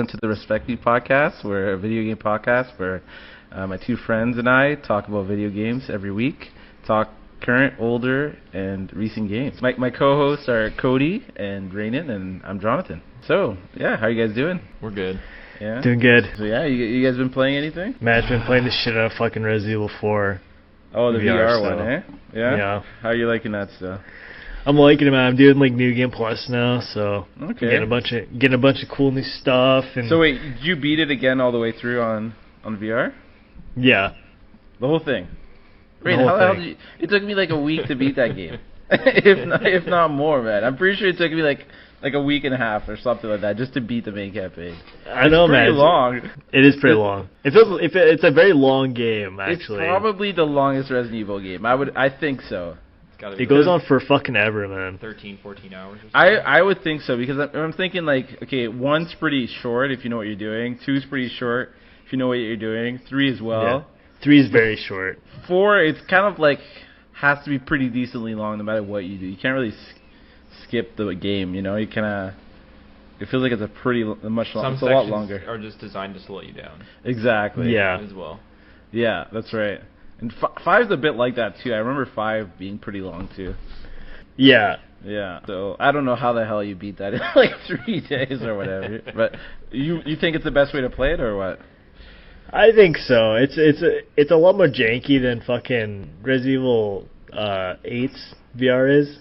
welcome to the ReSpec podcast. We're a video game podcast where my two friends and I talk about video games every week, talk current, older, and recent games. My co-hosts are Cody and Ranon, and I'm Jonathan. So, yeah, how are you guys doing? We're good. Yeah? Doing good. So, yeah, you guys been playing anything? Matt's been playing the shit out of fucking Resident Evil 4. Oh, the VR still. one, eh? Yeah? Yeah. How are you liking that still? I'm liking it, man. I'm doing like New Game Plus now, so Okay. getting a bunch of cool new stuff. And So wait, did you beat it again all the way through on VR? yeah, The whole thing? Wait, whole how the hell thing. did you... It took me like a week to beat that game. if not more, man. I'm pretty sure it took me like a week and a half or something like that just to beat the main campaign. I know, man. It's pretty long. It is pretty long. It's a very long game, actually. It's probably the longest Resident Evil game. I think so. It goes on for fucking ever, man. 13, 14 hours or something. I would think so, because I'm thinking like, okay, 1's pretty short if you know what you're doing. 2's pretty short if you know what you're doing. 3 as well. Yeah. 3 is very short. 4, it's kind of like has to be pretty decently long no matter what you do. You can't really skip the game, you know. You kind of. It feels like it's a much longer. It's a lot longer. Are just designed to slow you down. Exactly. Yeah. As well. Yeah, that's right. And 5's a bit like that too. I remember 5 being pretty long too. Yeah. Yeah. So I don't know how the hell you beat that in like 3 days or whatever. But you think it's the best way to play it or what? I think so. It's a lot more janky than fucking Resident Evil 8's VR is.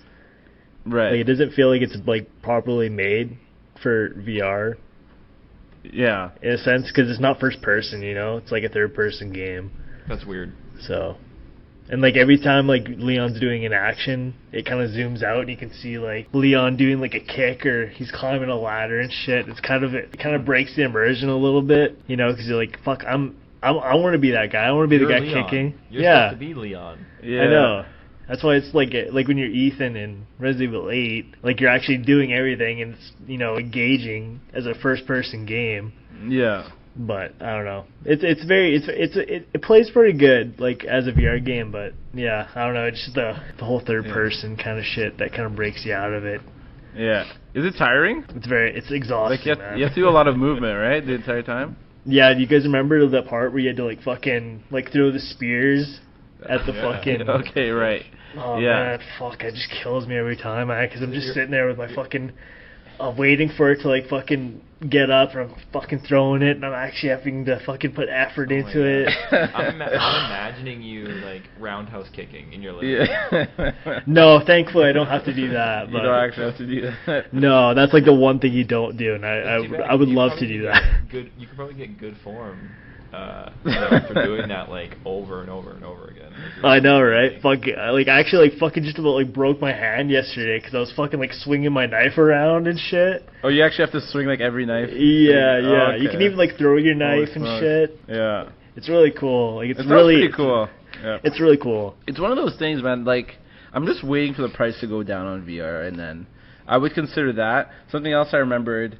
Right. Like, it doesn't feel like it's like properly made for VR. Yeah. In a sense, because it's not first person, you know. It's like a third person game. That's weird. So, and like every time like Leon's doing an action, it kind of zooms out and you can see like Leon doing like a kick or he's climbing a ladder and shit. It kind of breaks the immersion a little bit, you know, because you're like, fuck, I want to be that guy. I want to be the guy Leon. kicking. You're yeah, supposed to be Leon. Yeah. I know. That's why it's like when you're Ethan in Resident Evil 8, like you're actually doing everything and it's, you know, engaging as a first person game. Yeah. But I don't know. It plays pretty good like as a VR game, but yeah, I don't know. It's just the whole third person kind of shit that kind of breaks you out of it. Yeah. Is it tiring? It's exhausting. Like you man. have to do a lot of movement, right? The entire time. Yeah. Do you guys remember the part where you had to like fucking like throw the spears at the fucking? Okay, right. Oh yeah. man, fuck! It just kills me every time, because I'm just sitting there with my fucking. Waiting for it to like fucking get up, and I'm fucking throwing it, and I'm actually having to fucking put effort into it. I'm imagining you like roundhouse kicking in your living room. Yeah. No, thankfully I don't have to do that. You But don't actually have to do that. no, that's like the one thing you don't do, and I would love to do that. You could probably get good form for doing that like over and over and over again. I know, right? Fuck, like I actually like fucking just about like broke my hand yesterday because I was fucking like swinging my knife around and shit. Oh, you actually have to swing like every knife? Yeah, yeah. Oh, okay. You can even like throw your knife and shit. Yeah. It's really cool. Like it's It sounds really pretty cool. Yeah. It's really cool. It's one of those things, man. Like, I'm just waiting for the price to go down on VR, and then I would consider that. Something else I remembered,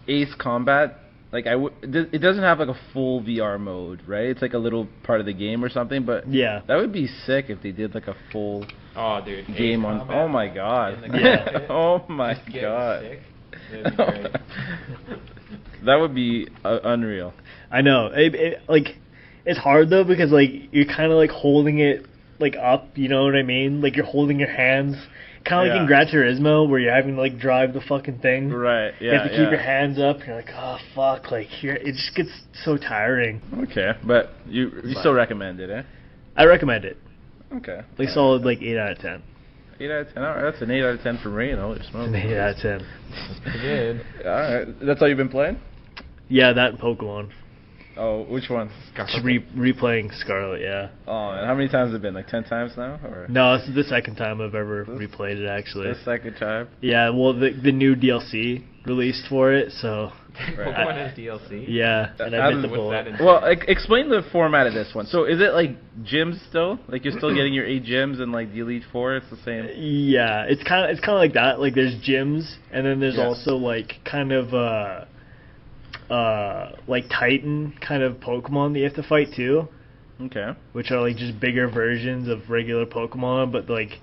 Ace Combat. Like it doesn't have like a full VR mode, right? It's like a little part of the game or something. But yeah, that would be sick if they did like a full game on. Oh my god! Yeah. Oh my god! That would be unreal. I know. Like it's hard though because like you're kind of like holding it like up. You know what I mean? Like you're holding your hands. Kind of like in Gran Turismo, where you're having to like drive the fucking thing. Right. Yeah. You have to keep your hands up. You're like, oh fuck! Like it just gets so tiring. Okay, but you still recommend it, eh? I recommend it. Okay. Like solid, like 8 out of 10. 8 out of 10. All right, that's an 8 out of 10 for Ray. Holy smokes. An 8 out of 10. That's pretty good. All right, that's all you've been playing? Yeah, that and Pokemon. Oh, which one? Just replaying Scarlet, yeah. Oh, and how many times has it been? Like 10 times now, or? No, this is the second time I've ever replayed it. Actually. The second time. Yeah, well, the new DLC released for it, so. Pokemon has DLC. Yeah, and I bit the bullet. Well, explain the format of this one. So, is it like gyms still? Like you're still getting your 8 gyms and like the Elite Four? It's the same. Yeah, it's kind of like that. Like there's gyms, and then there's also like kind of like Titan kind of Pokemon that you have to fight too. Okay. Which are like just bigger versions of regular Pokemon, but like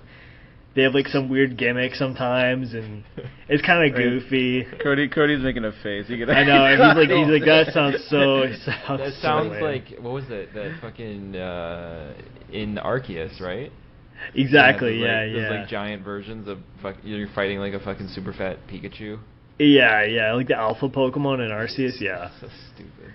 they have like some weird gimmick sometimes, and it's kind of goofy. Cody's making a face. I know. And he's like that sounds so. That sounds like what was it? That fucking in Arceus, right? Exactly. Those like giant versions of you're fighting like a fucking super fat Pikachu. Yeah, like the alpha Pokemon in Arceus. Yeah. So stupid.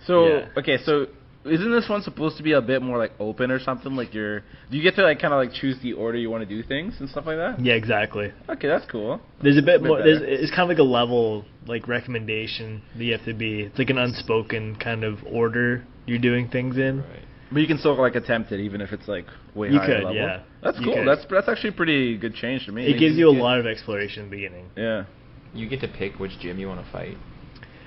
So okay, so isn't this one supposed to be a bit more like open or something? Like do you get to like kind of like choose the order you want to do things and stuff like that? Yeah, exactly. Okay, that's cool. There's a bit more. It's kind of like a level like recommendation that you have to be. It's like an unspoken kind of order you're doing things in. Right. But you can still like attempt it even if it's like way higher level. Yeah. That's cool. That's actually a pretty good change to me. It gives you a lot of exploration in the beginning. Yeah. You get to pick which gym you want to fight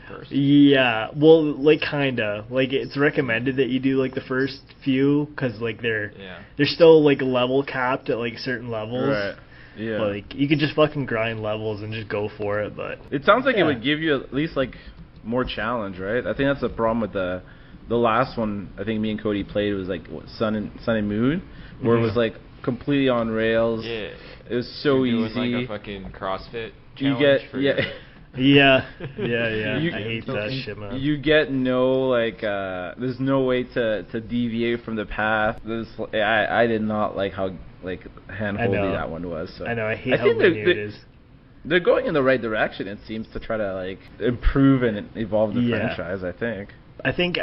first. Yeah, well, like kinda. Like it's recommended that you do like the first few because like they're still like level capped at like certain levels. Right. Yeah. But, like you could just fucking grind levels and just go for it. But it sounds like it would give you at least like more challenge, right? I think that's the problem with the last one. I think me and Cody played was like Sun and Moon, where it was like completely on rails. Yeah. It was so You're easy. doing like a fucking CrossFit You challenge get for yeah. You- I hate that shit, man. You get no like there's no way to deviate from the path. I did not like how like handholdy that one was. So I know, I hate how linear it is. They're going in the right direction, it seems, to try to like improve and evolve the franchise, I think. I think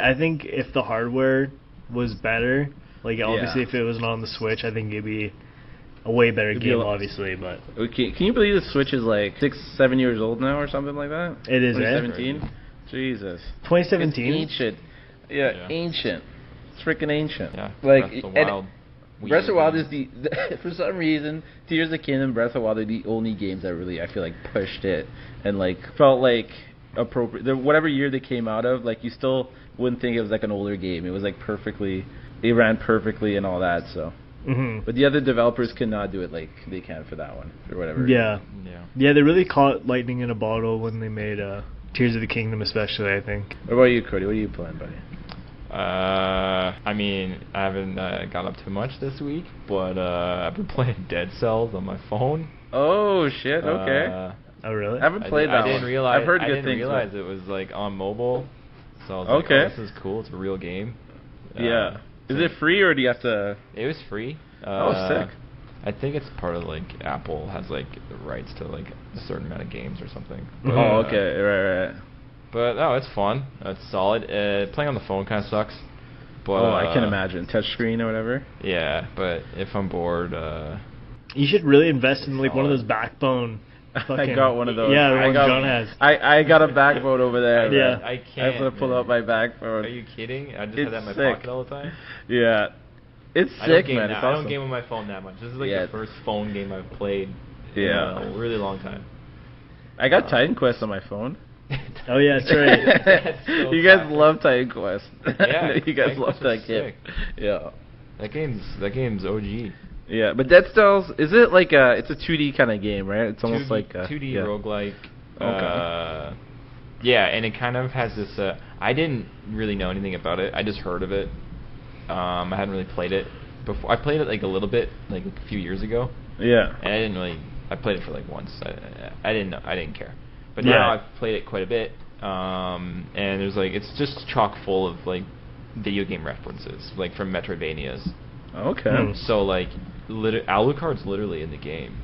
if the hardware was better, like obviously if it wasn't on the Switch, I think it'd be a way better game, obviously. But okay, can you believe the Switch is like 6-7 years old now or something like that? It is, 2017. Jesus. 2017. It's ancient. Yeah, ancient. It's freaking ancient. Yeah. Like Breath of the Wild. Breath of the Wild is the for some reason Tears of the Kingdom, Breath of the Wild are the only games that really I feel like pushed it and like felt like appropriate. Whatever year they came out of, like you still wouldn't think it was like an older game. It was like it ran perfectly and all that. So. Mm-hmm. But the other developers cannot do it like they can for that one or whatever. Yeah. They really caught lightning in a bottle when they made Tears of the Kingdom, especially. I think. What about you, Cody? What are you playing, buddy? I mean, I haven't got up too much this week, but I've been playing Dead Cells on my phone. Oh shit! Okay. Oh really? I haven't played that one. I've heard good things. I didn't realize it was like on mobile, so I was like, oh, this is cool. It's a real game. Yeah. Is it free or do you have to? It was free. Sick. I think it's part of like Apple has like the rights to like a certain amount of games or something. But, okay, right. But no, it's fun. It's solid. Playing on the phone kind of sucks. But I can imagine touchscreen or whatever. Yeah, but if I'm bored, you should really invest in like one of those backbone. I got one of those. Yeah, the one John has. I got a backbone over there. Yeah, I can't. I have to pull out my backbone. Are you kidding? I just have that in my pocket all the time. Yeah, it's sick, man. It's I awesome. don't game on my phone that much. This is like the first phone game I've played in a really long time. I got Titan Quest on my phone. Oh yeah, that's right. That's so you guys love Titan Quest. Yeah, you guys love that game. Yeah, that game's OG. Yeah, but Dead Cells, is it like it's a 2D kind of game, right? It's almost like a 2D roguelike. Okay. Yeah, and it kind of has this. I didn't really know anything about it. I just heard of it. I hadn't really played it before. I played it like a little bit, like a few years ago. Yeah. And I didn't really. I played it for like once. I didn't know. I didn't care. But now I've played it quite a bit. And there's like it's just chock full of like video game references, like from Metroidvanias. Okay. So like, Alucard's literally in the game.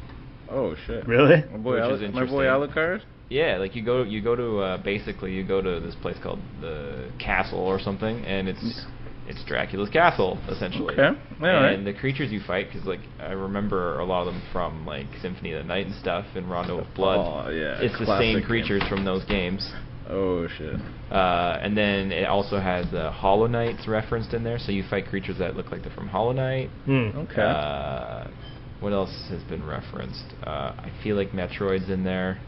Oh shit! Really? My boy Alucard. Yeah, like you go to basically you go to this place called the Castle or something, and it's Dracula's castle essentially. Okay. And the creatures you fight, because like I remember a lot of them from like Symphony of the Night and stuff, and Rondo of Blood. Oh yeah. It's the same creatures from those games. Oh shit. And then it also has Hollow Knights referenced in there, so you fight creatures that look like they're from Hollow Knight. Okay. What else has been referenced? I feel like Metroid's in there.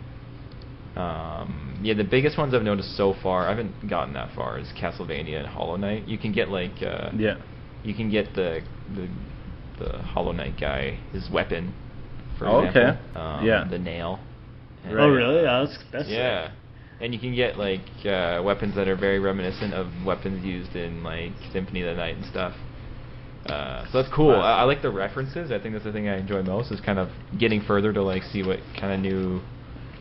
Yeah, the biggest ones I've noticed so far, I haven't gotten that far, is Castlevania and Hollow Knight. You can get like you can get the Hollow Knight guy, his weapon, for example. Okay. The nail. And, oh really? That's yeah. And you can get like weapons that are very reminiscent of weapons used in like Symphony of the Night and stuff. So that's cool. I like the references. I think that's the thing I enjoy most, is kind of getting further to like see what kind of new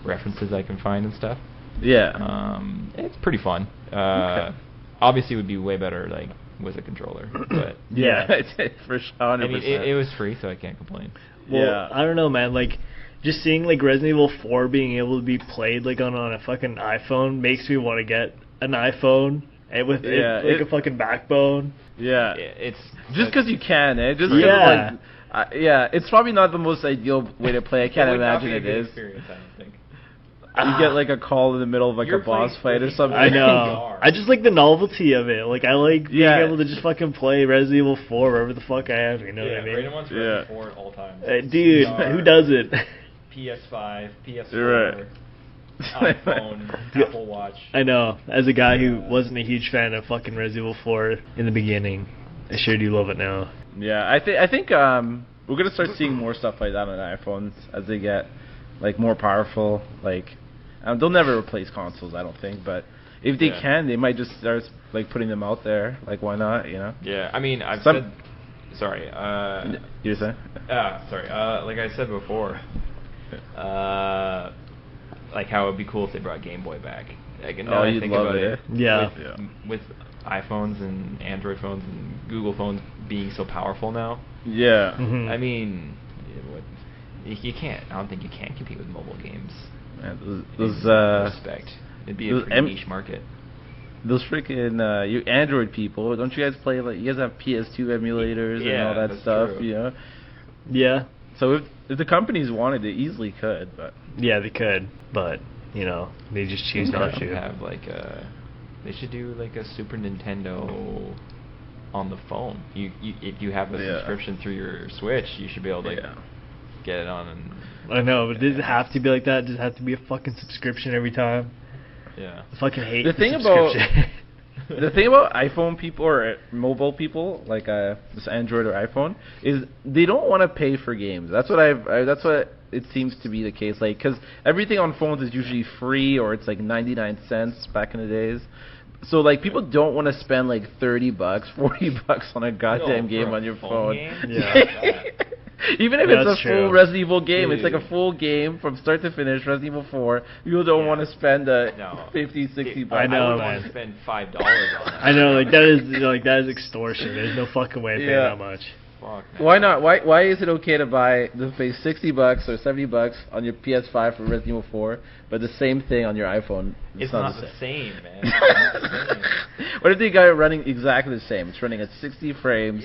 references I can find and stuff. Yeah. It's pretty fun. Okay. Obviously, it would be way better like with a controller, but Yeah, for sure. 100%. I mean, it was free, so I can't complain. Well, Yeah. I don't know, man. Like, just seeing like Resident Evil 4 being able to be played like on a fucking iPhone makes me want to get an iPhone and with a fucking backbone. Yeah. It's Just because you can, eh? Just 'cause, Yeah. like, yeah, it's probably not the most ideal way to play. I can't would not imagine be a it good is. experience, I don't think. You get like a call in the middle of like You're a boss playing fight or free. something. I know. VR. I just like the novelty of it. Like, I like being Yeah. able to just fucking play Resident Evil 4 wherever the fuck I am. You know what I mean? Raiden wants Resident 4 at all times. Dude, VR, who does it? PS5, PS4, You're right. iPhone, Yeah. Apple Watch. I know. As a guy who wasn't a huge fan of fucking Resident Evil 4 in the beginning, I sure do love it now. Yeah, I think we're gonna start seeing more stuff like that on iPhones as they get like more powerful. Like, they'll never replace consoles, I don't think, but if they can, they might just start like putting them out there. Like, why not? You know? Yeah, I mean, I've said. Sorry. You're saying? Sorry. Like I said before, like how it'd be cool if they brought Game Boy back. Like, and now I you'd think love about it. Yeah. with iPhones and Android phones and Google phones being so powerful now. Yeah. Mhm. I mean, you can't. I don't think you can compete with mobile games. Man, those ReSpec. It'd be a those pretty niche market. Those freaking you Android people, don't you guys play like, you guys have PS2 emulators and all that that's stuff, true. you know? Yeah. So if the companies wanted, they easily could, but Yeah, they could, but, you know, they just choose They not should to. have like they should do like a Super Nintendo on the phone. If you have a subscription through your Switch, you should be able to like, get it on. And I know, but does it have to be like that? Does it have to be a fucking subscription every time? yeah. I fucking hate The the thing about- subscription. the thing about iPhone people or mobile people, like this Android or iPhone, is they don't want to pay for games. That's what that's what it seems to be the case. Like, because everything on phones is usually free or it's like 99 cents back in the days. So like people don't want to spend like $30, $40 on a goddamn game on your phone. Yeah. Even if That's it's a true. full Resident Evil game, it's like Dude. a full game from start to finish, Resident Evil 4. People don't want to spend No. 50, 60 bucks. I know, I wouldn't man. want to spend $5 on that. I know, like that is extortion. There's no fucking way to pay Yeah. that much. Fuck, man. Why not? Why is it okay to pay $60 or $70 on your PS5 for Resident Evil 4, but the same thing on your iPhone? It's not the same, man. It's not the same. What if they got it running exactly the same? It's running at 60 frames.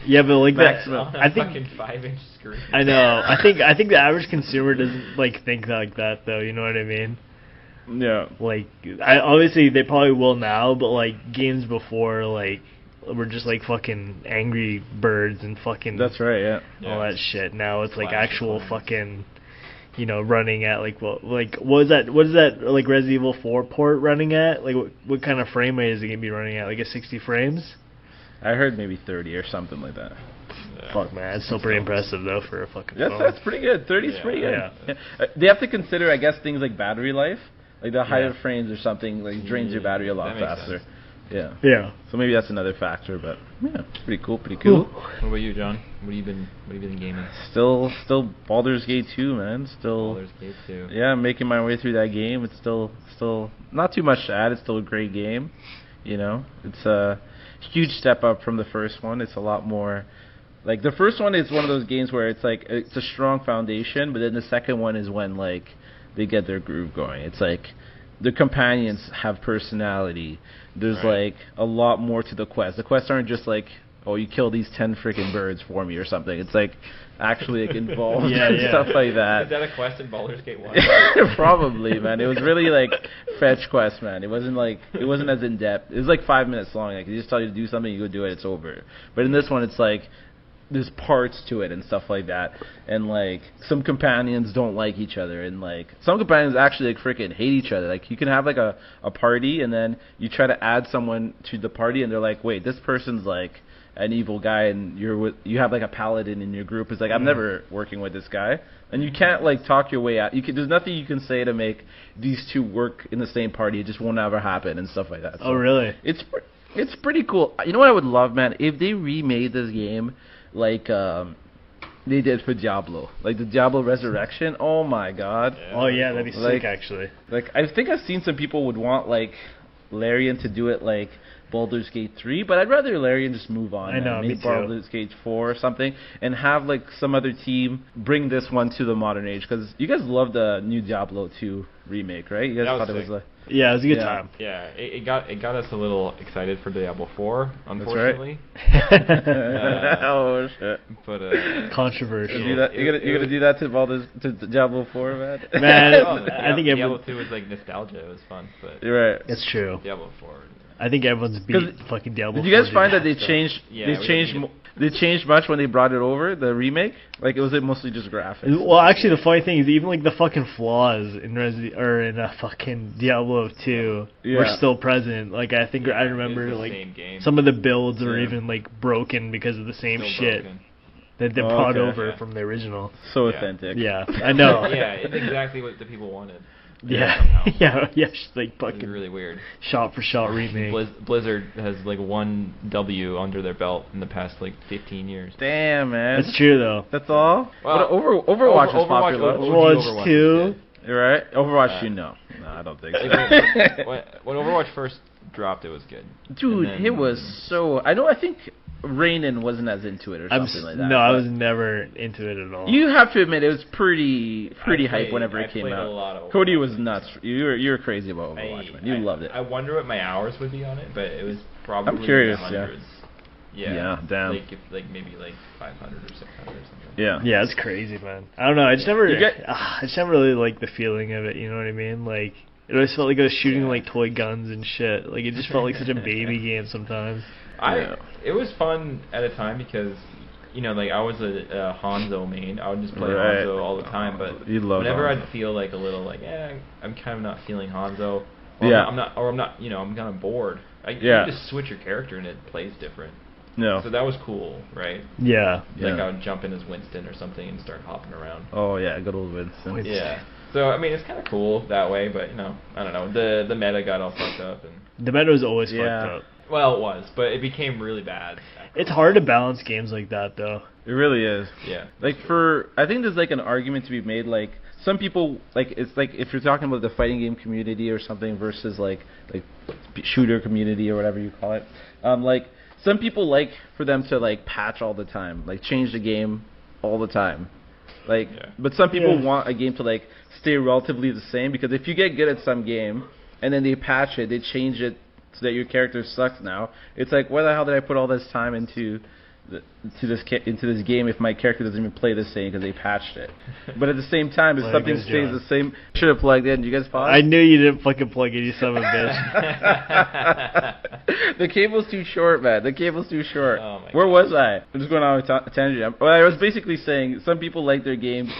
Yeah, but like Maximum. On a I think fucking 5-inch screen. I know. I think the average consumer doesn't like think like that though. You know what I mean? Yeah. Like, obviously they probably will now, but like games before, like were just like fucking Angry Birds and fucking That's right, yeah. all that shit. Now it's like Flash actual deployments. fucking, you know, running at like what is that like Resident Evil 4 port running at? Like what kind of frame rate is it gonna be running at? Like a 60 frames? I heard maybe 30 or something like that. Yeah. Fuck man, that's still pretty impressive though for a fucking phone. That's pretty good. 30 is Yeah. pretty good. Yeah. They have to consider, I guess, things like battery life. Like the higher Yeah. frames or something like drains your battery a lot That makes faster. sense. Yeah. Yeah. So maybe that's another factor, but yeah, it's pretty cool. Pretty cool. What about you, John? What have you been gaming? Still Baldur's Gate 2, man. Still. Baldur's Gate 2. Yeah, I'm making my way through that game. It's still not too much to add. It's still a great game. You know, it's a huge step up from the first one. It's a lot more. Like the first one is one of those games where it's like it's a strong foundation, but then the second one is when like they get their groove going. It's like the companions have personality. There's Right. like a lot more to the quest. The quests aren't just like, oh, you kill these 10 freaking birds for me or something. It's like actually like involved Yeah, and yeah. stuff like Is that. that a quest in Baldur's Gate 1? Probably, man. It was really like fetch quest, man. It wasn't as in depth. It was like 5 minutes long. Like they just tell you to do something, you go do it, it's over. But in this one, it's like there's parts to it and stuff like that. And like some companions don't like each other, and like some companions actually like freaking hate each other. Like you can have like a party, and then you try to add someone to the party, and they're like, wait, this person's like an evil guy, and you have like a paladin in your group. It's like I'm never working with this guy, and you can't like talk your way out. There's nothing you can say to make these two work in the same party. It just won't ever happen and stuff like that. Oh really? It's It's pretty cool. You know what I would love, man? If they remade this game like they did for Diablo. Like the Diablo Resurrection. Oh my god. Yeah, Oh yeah, that'd be Like- sick actually. Like I think I've seen some people would want like Larian to do it like Baldur's Gate 3, but I'd rather Larian just move on. I know, and me make too. Baldur's Gate 4 or something, and have like some other team bring this one to the modern age. Because you guys loved the new Diablo 2 remake, right? You guys That was thought it was sick. like Yeah, it was a good Yeah. time. Yeah, it got us a little excited for Diablo 4, unfortunately. oh shit. But Controversial. You gonna do that? You gonna do that to Baldur's to Diablo 4, man? Man, Oh, I think Diablo everyone. 2 was like nostalgia. It was fun, but You're right. It's true. Diablo 4. I think everyone's beat 'Cause fucking Diablo. Did you guys 4 find that to they death, changed? Yeah, they we changed. didn't They changed much when they brought it over the remake. Like it was mostly just graphics. though. Well, actually, the funny thing is, even like the fucking flaws in fucking Diablo 2 were Yeah. still present. Like I think I It's remember the like same game. some of the builds were Yeah. even like broken because of the same Still shit broken. that they Oh, brought okay. over Yeah. from the original. So Yeah. authentic. Yeah, I know. Yeah, it's exactly what the people wanted. Yeah, somehow. yeah, just like It's fucking really weird. shot for shot remake. Blizzard has like one W under their belt in the past like 15 years. Damn, man. That's true though. That's all. Well, Overwatch is popular. Overwatch 2. You're right. Overwatch, Uh, you know. No, I don't think Like, so. when Overwatch first dropped, it was good. Dude, And then- it was so. I think Ranon wasn't as into it or something like that. No, I but was never into it at all. You have to admit it was pretty I hype played- whenever I it came played a out. lot of Cody Overwatch. was nuts. You were crazy about Overwatch, man. You loved it. I wonder what my hours would be on it, but it was probably curious, in the hundreds. Yeah. Yeah, damn. Like maybe like 500 or 600 or something. Yeah. Yeah, it's crazy, man. I don't know. I just never, You get- I just never really liked the feeling of it. You know what I mean? Like it always felt like I was shooting Yeah. like toy guns and shit. Like it just felt like such a baby game sometimes. Yeah. It was fun at a time because like I was a Hanzo main. I would just play Right. Hanzo all the time, but You loved whenever Hanzo. I'd feel like a little like I'm kind of not feeling Hanzo. Yeah. I'm not I'm kind of bored. You Yeah. just switch your character and it plays different. No. So that was cool, right? Yeah. Like Yeah. I would jump in as Winston or something and start hopping around. Oh yeah, good old Winston. Yeah. So I mean, it's kind of cool that way, but I don't know. The meta got all fucked up, and The meta was always Yeah. fucked up. well, it was, but it became really bad. It's hard to balance games like that though. It really is. Yeah. Like I think there's like an argument to be made. Like some people, like it's like if you're talking about the fighting game community or something versus like shooter community or whatever you call it. Like some people like for them to like patch all the time, like change the game all the time. Like, Yeah. but some people Yeah. want a game to like stay relatively the same because if you get good at some game and then they patch it, they change it so that your character sucks now. It's like, why the hell did I put all this time into this game if my character doesn't even play the same because they patched it? But at the same time, if Plug something is stays John. the same, should have plugged in. You guys pause? I knew you didn't fucking plug it, you son of a bitch. The cable's too short, man. The cable's too short. Oh my Where God. was I? I'm just going on a tangent. Well, I was basically saying some people like their games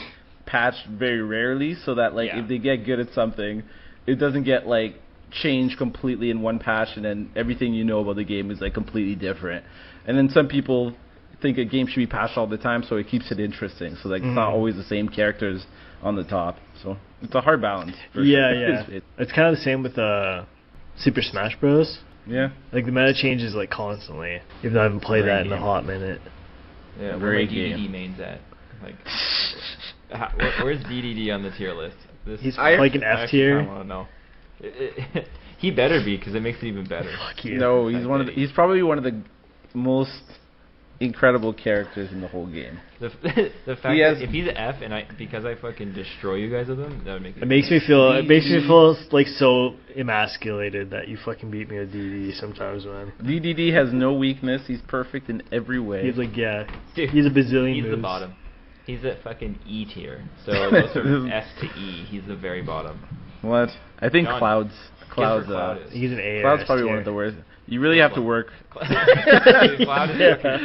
patched very rarely, so that like Yeah. if they get good at something, it doesn't get like changed completely in one patch, and then everything you know about the game is like completely different. And then some people think a game should be patched all the time, so it keeps it interesting. So like it's not Mhm. always the same characters on the top. So it's a hard balance. For Yeah, sure. yeah. It's kind of the same with Super Smash Bros. Yeah. Like the meta changes like constantly. Even though I haven't played Great that in a game. hot minute. Yeah, where Great my DDD game. main's at. Like, where's DDD on the tier list? He's I- like an I F actually tier. kinda wanna know. He better be because it makes it even better. Fuck you. No, he's Like he's probably one of the most incredible characters in the whole game. The fact He has- that if he's an F and because I fucking destroy you guys with him, that would make It makes me feel like so emasculated that you fucking beat me with DD sometimes, man. DDD has no weakness. He's perfect in every way. He's like, yeah, Dude, he's a bazillion He's moves. the bottom. He's at fucking E tier. So it goes from S to E. He's the very bottom. What? I think John, Cloud's Guess where Cloud is. He's an A. Cloud's or probably S one of the tier. worst. You really have to work. Dude, Cloud is Yeah.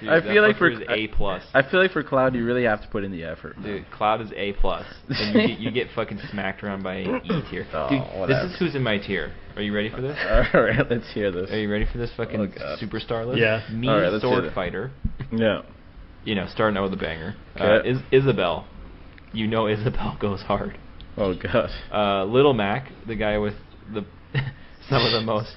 Dude, I that feel like fucker for is A plus. I feel like for Cloud, you really have to put in the effort. Dude, Cloud is A plus, and you get fucking smacked around by an E tier. Oh, Dude, whatever. this is who's in my tier. Are you ready for this? All right, let's hear this. Are you ready for this fucking Oh, God. superstar list? Yeah. Me, All right, let's sword hit it. fighter. Yeah. Starting out with a banger. Okay. Isabel. Isabel goes hard. Oh God. Little Mac, the guy with the some of the most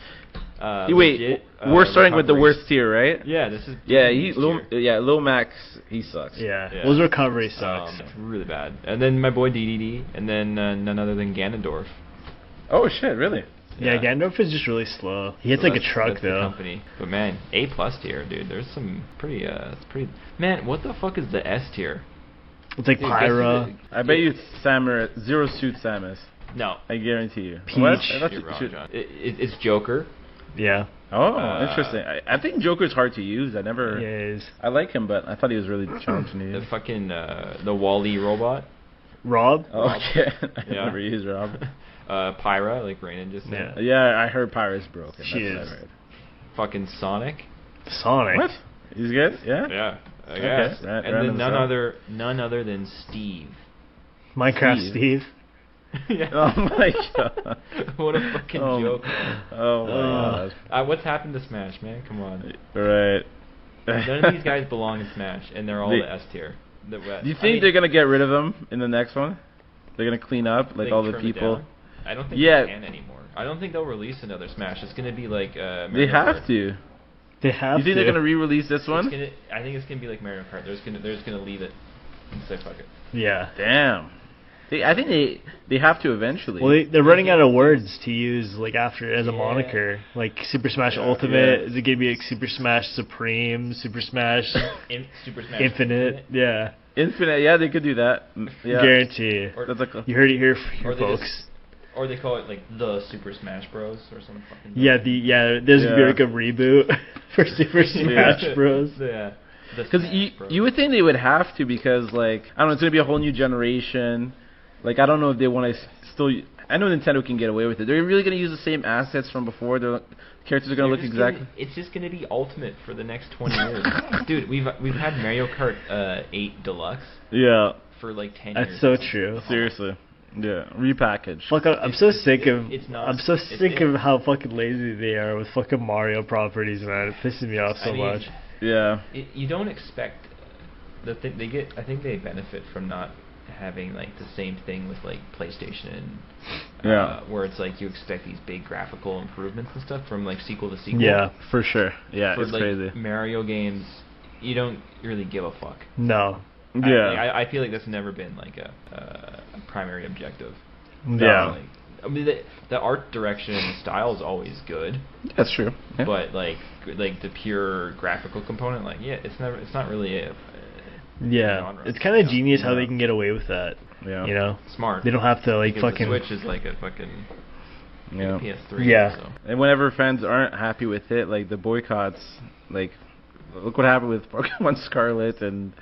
Wait, legit, we're starting with the recoveries. worst tier, right? Yeah, this is Yeah, tier. Lil Max, he sucks. Yeah, Yeah. those recovery sucks. It's really bad. And then my boy DDD, and then none other than Ganondorf. Oh shit, really? Yeah, Gandalf is just really slow. He hits So like a that's- truck that's the though. company. But man, A+ tier, dude. There's some pretty, Man, what the fuck is the S tier? It's like Dude, Pyra. I bet you Zero Suit Samus. No. I guarantee you. Peach. What? I thought You're you wrong, should- John. It's Joker. Yeah, Oh, interesting. I think Joker's hard to use. yeah, it is. I like him, but I thought he was really challenging to The use. fucking, the Wall-E robot. Rob? Oh, okay. I Yeah. never used Rob. Pyra, like Ranon just said. Yeah. Yeah, I heard Pyra's broken. She That's what is. I heard. Fucking Sonic. Sonic. What? He's good? Yeah? Yeah, I Okay. guess. Right, And random then stuff. none other than Steve. Minecraft Steve. Steve. Yeah. Oh my god. What a fucking Oh. joke. Oh my god. What's happened to Smash, man? Come on. Right. None of these guys belong in Smash, and they're all They- the S tier. Do you think they're gonna get rid of them in the next one? They're gonna clean up like all the people. I don't think Yeah. they can anymore. I don't think they'll release another Smash. It's gonna be like Mario They have Kart. to. They have You think to. they're gonna re-release this It's one? I think it's gonna be like Mario Kart. They're just gonna leave it and say fuck it. Yeah. Damn. I think they have to eventually. Well, they're running out of words to use like after as a Yeah. moniker. Like Super Smash Yeah. Ultimate. Yeah. Is it gonna be like Super Smash Supreme? Super Smash Super Smash Infinite? Yeah. Infinite, yeah, they could do that. Yeah. Guarantee. Or, That's like a, You heard it here, or they folks. just- or they call it like the Super Smash Bros. Or something fucking. There's gonna be Yeah. like a reboot for Super Smash Bros. Yeah. The because Smash Bros. you would think they would have to, because like I don't know, it's gonna be a whole new generation. Like I don't know if they want to still. I know Nintendo can get away with it. They're really gonna use the same assets from before. Their characters are gonna look exactly. It's just gonna be Ultimate for the next 20 years, dude. We've had Mario Kart 8 Deluxe Yeah, for like 10 That's years. so true. seriously. Yeah, repackaged. Fuck, I'm so sick of. it's not- I'm so it's- sick of how fucking lazy they are with fucking Mario properties, man. It pisses me off so I mean, much. Yeah, You don't expect the thing they get. I think they benefit from not having like the same thing with like PlayStation and Yeah. where it's like you expect these big graphical improvements and stuff from like sequel to sequel. Yeah. for sure. Yeah, For it's like crazy. Mario games, you don't really give a fuck. No. Yeah, I feel like that's never been like a primary objective. Yeah. Like, I mean, the art direction and the style is always good, that's true. Yeah. but like the pure graphical component, like it's not really a Yeah. genre. It's kind of Yeah. genius how Yeah. they can get away with that. Yeah. You know? smart. They don't have to like because fucking. the Switch is like a fucking Yeah. PS3. Yeah. So. And whenever fans aren't happy with it, like the boycotts, like look what happened with Pokemon Scarlet, and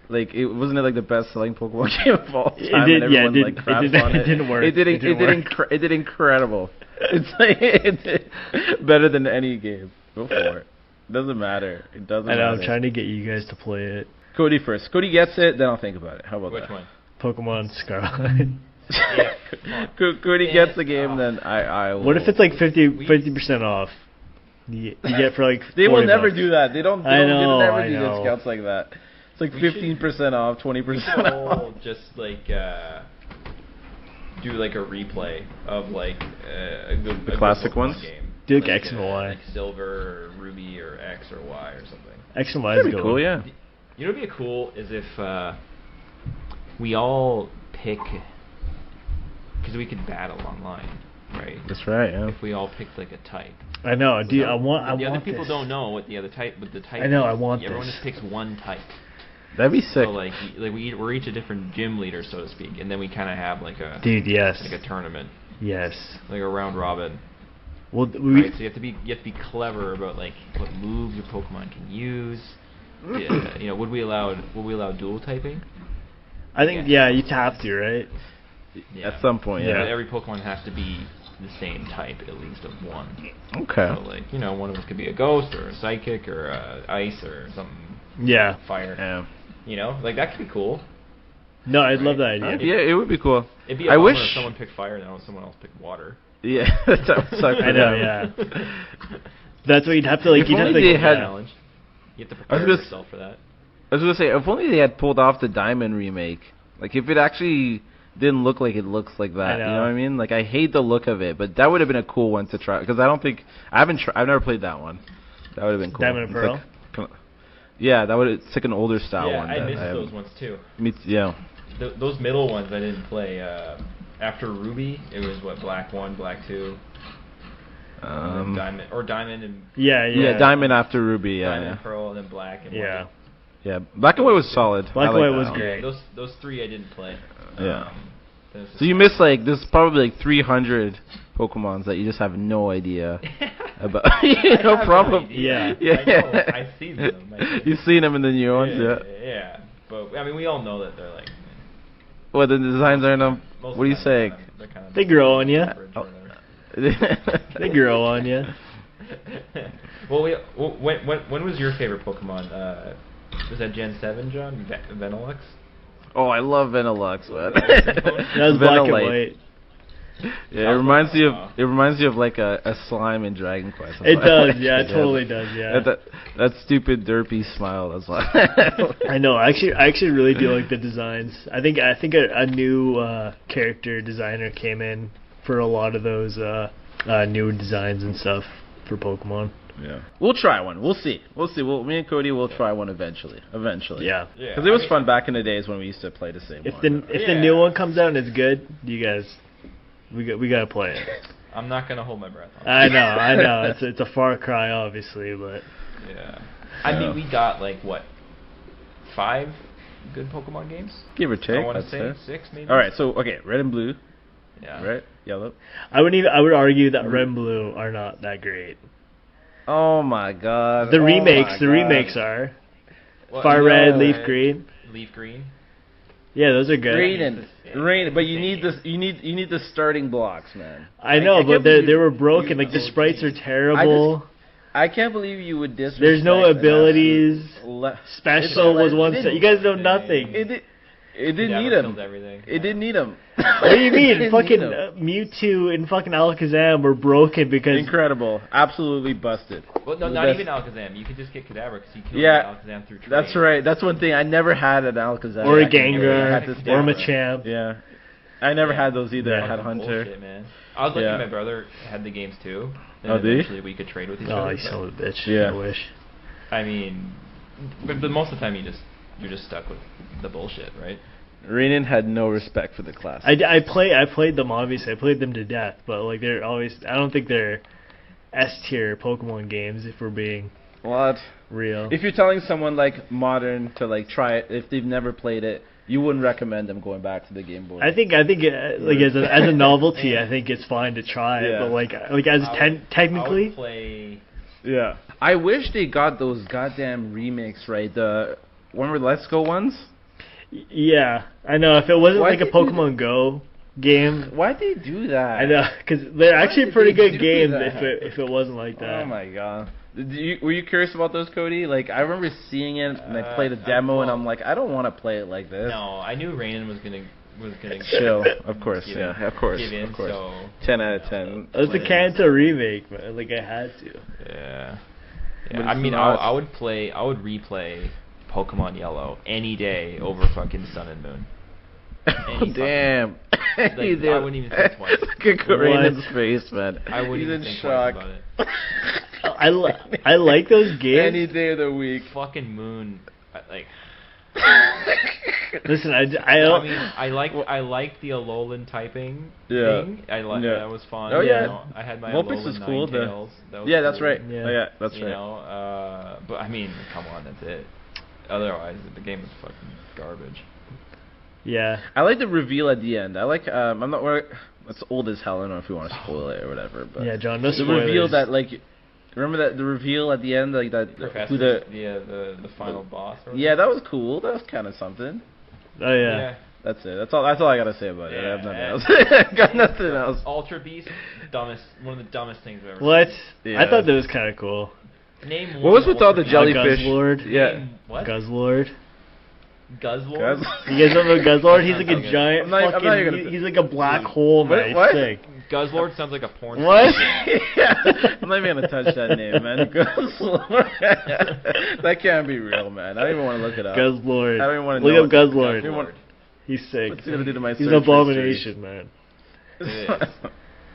like it wasn't it like the best selling Pokemon game of all time, It and did- yeah, everyone it like did- craps it did- on it didn't work. It did. It didn't work. It did incredible. It's like it did better than any game before. Doesn't matter. It doesn't. I know. matter. I'm trying to get you guys to play it. Cody first. Cody gets it, then I'll think about it. How about Which that? one? Pokemon Scarlet. Yeah. Cody Yeah. gets the game, then I will. What if it's like 50% off? You get for like. They will 40 never bucks. do that. They don't. They I don't know, they never I do know. discounts like that. It's like We should- 15% off, 20% off. People just like do like a replay of like a good classic Pokemon ones? game. Do like X and Y. like Silver or Ruby or X or Y or something. X and Y is That'd be good. cool, yeah. You know what'd be cool is if we all pick, because we could battle online, right? That's right. Yeah. If we all picked like a type. I know, dude. So I want. the other people this. don't know what the other type. What the type. I know, is. I want Everyone this. just picks one type. That'd be sick. So like we're each a different gym leader, so to speak, and then we kind of have like a Dude, yes, like a tournament, yes. like a round robin. Well, Right? So you have to be clever about like what moves your Pokemon can use. Yeah, you know, would we allow dual typing? I think yeah, you'd have to, right? Yeah. At some point, Yeah. yeah. Every Pokemon has to be the same type, at least of one. Okay. So like, you know, one of them could be a ghost or a psychic or ice or something, Yeah. fire. Yeah. You know, like that could be cool. No, I'd love that Yeah, idea. it would be cool. It'd be a I bummer wish. if someone picked fire and then someone else picked water. Yeah, that would suck. I know, yeah. That's what you'd have to like. If You'd have only to. they had- Challenge. You have to I was prepare gonna yourself for that. I was gonna say, if only they had pulled off the Diamond remake. Like, if it actually didn't look like it looks like that. I You know. know what I mean? Like I hate the look of it, but that would have been a cool one to try because I've never played that one. That would have been cool. Diamond and It's Pearl? like, yeah, it's like an older style Yeah, one. I that missed haven't- those ones too. Yeah. Those middle ones I didn't play. After Ruby, it was what, Black 1, Black 2, and then Diamond and Yeah, Diamond after Ruby. Yeah, Diamond yeah. and Pearl, and then Black and Yeah. White. Yeah, Black and White was solid. Black I and like White was that one. great. Those three I didn't play. Yeah. There's So you missed like there's probably like 300 Pokemons that you just have no idea about. No problem. Yeah. I know. I've seen them. You've seen them in the new ones, yeah. Yeah. But I mean, we all know that they're like. Well, the designs aren't. Most What are you of the saying? time they're kind of They grow on you. average or whatever. They grow on you. Well, when was your favorite Pokemon? Was that Gen 7, John? Venilux? Oh, I love Venilux, man. That was black and Venilite. white. Yeah, it reminds you of like a slime in Dragon Quest. It does, yeah, it totally does, yeah. That stupid derpy smile. That's why. I know. I actually really do like the designs. I think a new character designer came in for a lot of those new designs and stuff for Pokemon. Yeah, we'll try one. We'll see. Me and Cody will try one eventually. Yeah. Because it was fun back in the days when we used to play the same If one. the new one comes out and it's good, you guys, we gotta play it. I'm not gonna hold my breath on I know. It's a far cry, obviously, but Yeah. I mean, we got like what, 5 good Pokemon games? Give or take. I want to I'd say say. 6 maybe. All right, so okay, red and blue, Yeah. right? Yellow. I would argue that Red and Blue are not that great. Oh my God. The remakes are Well, Fire no, Red, Leaf right? Green. Leaf Green. Yeah, those are good. Rain, but you need this. You need the starting blocks, man. I know, I but can't they believe were broken. Like the sprites are terrible. I can't believe you would disrespect. There's no an abilities. absolute Special was one. You guys know nothing. It didn't Cadaver need him. killed everything. It didn't need him. What do you mean? It didn't Fucking need 'em. Mewtwo and fucking Alakazam were broken because Incredible, absolutely busted. Well, no, The not best- even Alakazam. You could just get Kadabra because you killed Yeah, Alakazam through trade. That's right. That's one thing. I never had an Alakazam. or a back in the day. I had Gengar this or a Kadabra. Machamp. Yeah, I never had those either. Yeah. I had Hunter. Bullshit, man. I was lucky Yeah. my brother had the games too. And Oh, did he? eventually we could trade with each Oh, other. you son of a bitch! Yeah. I wish. I mean, but most of the time you're just stuck with the bullshit, right? Ranon had no respect for the class. I played them, obviously. I played them to death, but like they're always. I don't think they're S tier Pokemon games if we're being What? real. If you're telling someone like modern to like try it, if they've never played it, you wouldn't recommend them going back to the Game Boy. I think like as a novelty, I think it's fine to try it, Yeah. but like as I technically, would play. Yeah. I wish they got those goddamn remakes right. The remember Let's Go ones? yeah, I know. If it wasn't Why like a did you do Pokemon Go game, Why'd they do that? I know because they're actually did pretty they good do games that? if it wasn't like that. Oh my god. Were you curious about those, Cody? Like I remember seeing it and I played a demo and I'm like, I don't want to play it like this. No, I knew Ranon was gonna Chill, of course, give yeah, in- of course, give in, of course. So 10 out of 10. It was the Kanto remake, man. Like I had to. yeah. But I it's mean, not- I would replay Pokemon Yellow any day over fucking Sun and Moon. Oh, damn. Like, He did. I wouldn't even think twice. Look at Raynon's face, man. I wouldn't He's even in think shock. twice about it. I like those games. Any day of the week. Fucking Moon, like. Listen, I mean, I like the Alolan typing Yeah. thing. I like Yeah. that was fun. Oh, yeah. You know, I had my Vulpix Alolan is cool, the- Ninetales. That was Yeah, that's cool. right. Yeah. Oh, yeah, that's You right. know, but I mean, come on, that's it. Otherwise, the game is fucking garbage. yeah. I like the reveal at the end. I like, I'm not, it's old as hell. I don't know if you want to spoil it or whatever, but. Yeah, John, no the spoilers. reveal that, like, remember that, the reveal at the end, like that, Professor, who the. the final boss. Or Yeah, that was cool. That was kind of something. Oh yeah. That's it. That's all I gotta say about it. I have Yeah. nothing else. Got nothing else. Ultra Beast, one of the dumbest things I've ever What? Yeah. I thought that was kind of cool. seen. Name What one was with all the Ultra jellyfish? Guzzlord. Yeah. Name what? Guzzlord. Guzzlord? You guys know about Guzzlord? He's like a Okay. giant I'm not even fucking. gonna- He's like a black hole, What- man. what? He's sick. Guzzlord sounds like a porn What? Yeah. I'm not even gonna touch that name, man. That can't be real, man. I don't even want to look it up. Guzzlord. I don't even want to Look know up what- Guzzlord. I don't even want- He's sick. What's he gonna do to my He's search an abomination, man.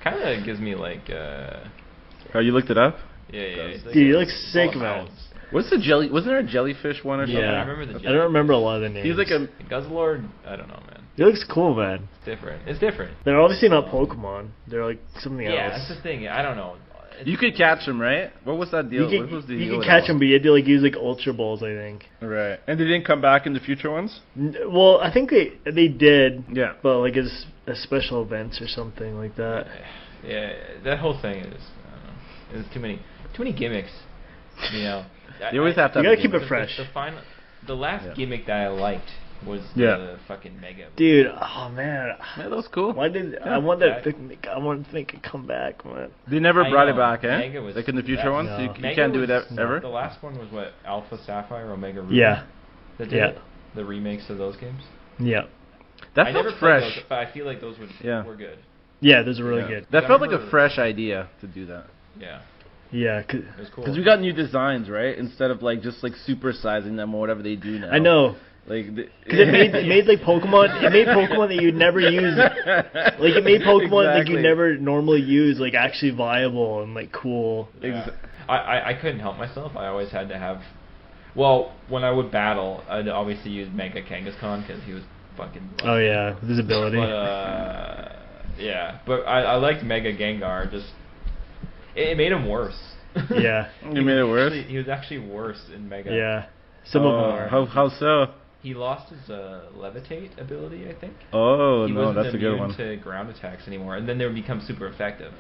Kind of gives me like. Oh, you looked it up? Yeah. Dude, he looks sick, man. What's the jelly? Wasn't there a jellyfish one or something? Yeah, I remember the I don't remember a lot of the names. He's like a. Guzzlord. I don't know, man. He looks cool, man. It's different. It's different. They're obviously not Pokemon. They're like something Yeah, else. that's the thing. I don't know. You could catch him, right? What was that deal? What was the You deal can with catch that them, but you had to like use like Ultra Balls, I think. Right. And they didn't come back in the future ones? Well, I think they did. Yeah. But like as special events or something like that. Yeah, that whole thing is. I don't know. There's too many gimmicks. You know. You always have to. You have gotta keep a it fresh. The last gimmick that I liked was Yeah. the fucking Mega. Dude, oh man. Yeah, that was cool. Why did I want to think it come back, man? They never I brought it know. back, eh? Mega was Like in the future best. ones? No. You Mega can't do it was- ever? The last one was what? Alpha Sapphire, Omega Ruby? Yeah. That did Yeah. it? The remakes of those games? Yeah. That I felt never played fresh. those, but I feel like those were good. Yeah, those are really Yeah. good. That I felt like a remember- fresh idea to do that. Yeah. Yeah, It was cool. Because we got new designs, right? Instead of like just like supersizing them or whatever they do now. I know. Like, Because it made like Pokemon. It made Pokemon that you'd never use. Like it made Pokemon that you Exactly. never normally use, like actually viable and like cool. Yeah. I couldn't help myself. I always had to have. Well, when I would battle, I'd obviously use Mega Kangaskhan because he was fucking. Oh yeah, visibility. But yeah, but I liked Mega Gengar. Just it made him worse. Yeah. You made it worse? He was actually worse in Mega. Yeah. Some of them are. How so? He lost his levitate ability, I think. Oh, He no, wasn't that's a good immune one. to ground attacks anymore, and then they would become super effective.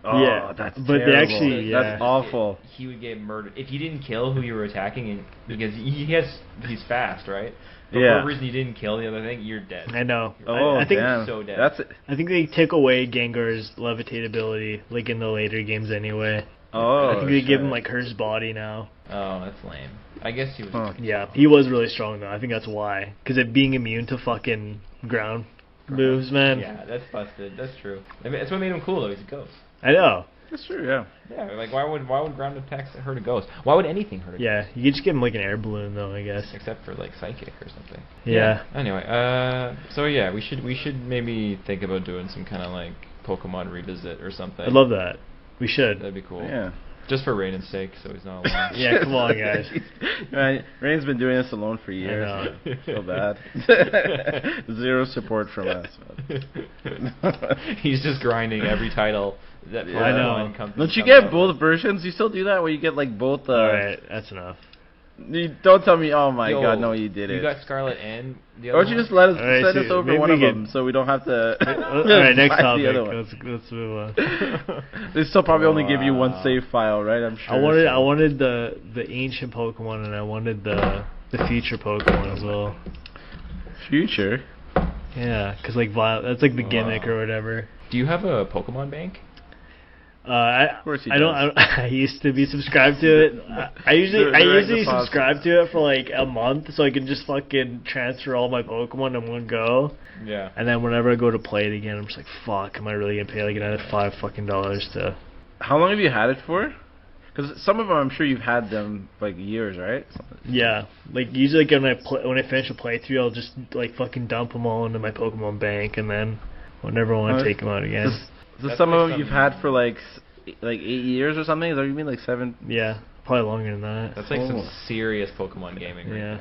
Oh, Yeah, that's but they terrible. actually- yeah. That's awful. He would get murdered if you didn't kill who you were attacking, and because he's fast, right? But for Yeah. whatever reason you didn't kill the other thing, you're dead. I know. Oh, I think damn. so dead. That's it. I think they took away Gengar's levitate ability, like in the later games anyway. Oh, I think they give him shit. like Hur's body now. Oh, that's lame. I guess he was. Huh. Yeah, he was really strong though. I think that's why. Because it being immune to fucking ground moves, man. Yeah, that's busted. That's true. I mean, that's what made him cool though. He's a ghost. I know. That's true, yeah. Yeah, like why would ground attacks hurt a ghost? Why would anything hurt a ghost? Yeah, you could just give him like an air balloon though, I guess. Except for like psychic or something. Yeah. Anyway, so yeah, we should maybe think about doing some kind of like Pokemon revisit or something. I'd love that. We should. That'd be cool. Yeah. Just for Rain's sake, so he's not alone. Yeah, come on, guys. Right, Rain's been doing this alone for years. I know. So bad. Zero support from us. He's just grinding every title that Yeah. I know. Pokemon comes. Don't you comes get out both with. versions? You still do that where you get like both. Alright, that's enough. You don't tell me. Oh my Yo, god, no, you did it. You got Scarlet and the other Or don't you one? just let us Alright, send so us over maybe one we of could- them so we don't have to. Alright, next buy the topic. other one. Let's move on. They still probably only give you one Wow. save file, right? I'm sure. I wanted the ancient Pokemon and I wanted the future Pokemon as well. Future. Yeah, because like that's like the gimmick Wow. or whatever. Do you have a Pokemon bank? I course he I don't. does. I used to be subscribed to it. I usually Direct deposit. subscribe to it for like a month so I can just fucking transfer all my Pokemon in one go. Yeah. And then whenever I go to play it again, I'm just like, fuck, am I really gonna pay like another $5 to? How long have you had it for? Because some of them, I'm sure you've had them like years, right? Yeah, like usually like when I finish a playthrough, I'll just like fucking dump them all into my Pokemon bank, and then whenever I want to take them out again. So That's some like of them you've had for like 8 years or something. Is that what you mean, like 7? Yeah, probably longer than that. That's like Oh. some serious Pokemon gaming. Right Yeah.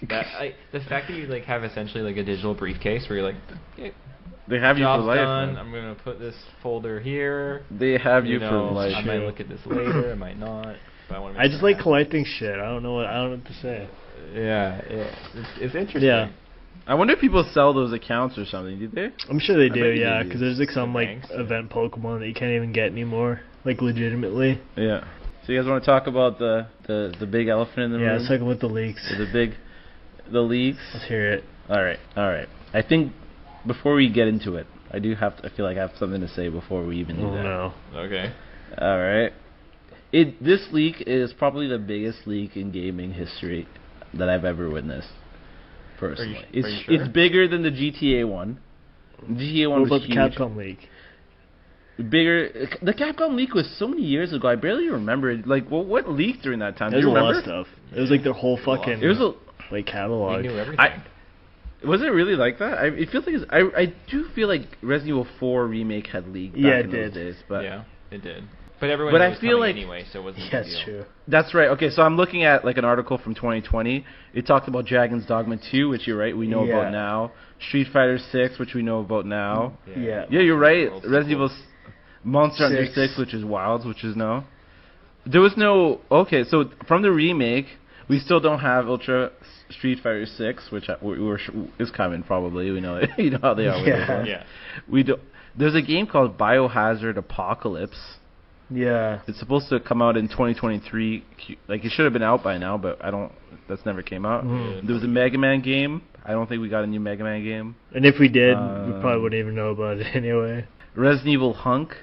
there. The fact that you like have essentially like a digital briefcase where you're like, okay, They have you for job's life. done. man. I'm gonna put this folder here. They have you know, for life. I might look at this later. I might not. But I want to. I just like collecting shit. I don't know what to say. Yeah, it's interesting. Yeah. I wonder if people sell those accounts or something. Do they? I'm sure they I do, bet you yeah, do. because there's like some like Banks. event Pokemon that you can't even get anymore, like legitimately. Yeah. So you guys want to talk about the big elephant in the Yeah, room? let's talk about the leaks. The leaks. Let's hear it. All right. I think before we get into it, I feel like I have something to say before we even do Oh that. no. Okay. All right. This leak is probably the biggest leak in gaming history that I've ever witnessed. Personally, Are you sure? it's bigger than the GTA one. GTA one What was about the huge. Capcom leak? Bigger. The Capcom leak was so many years ago. I barely remember it. Like, what leaked during that time? Do There's you a remember? lot of stuff. It was like their whole fucking It was like He catalog. knew everything. Was it really like that? It feels like I do feel like Resident Evil 4 remake had leaked back in those days, but yeah, it did. But everyone but knew it I was feel coming like anyway, so it wasn't a Yeah, big that's deal. true. that's right. Okay, so I'm looking at like an article from 2020. It talked about Dragon's Dogma 2, which you're right, we know about now. Street Fighter 6, which we know about now. Yeah. Yeah, you're right. World Resident sequel. Evil Monster Hunter 6, which is Wilds, which is no. There was no. Okay, so from the remake, we still don't have Ultra Street Fighter 6, which is coming probably. We know it. You know how they are. With Yeah. those ones. Yeah. We do. There's a game called Biohazard Apocalypse. Yeah. It's supposed to come out in 2023. Like it should have been out by now, but I don't. That's never came out. Mhm. There was a Mega Man game. I don't think we got a new Mega Man game. And if we did, we probably wouldn't even know about it anyway. Resident Evil Hunk.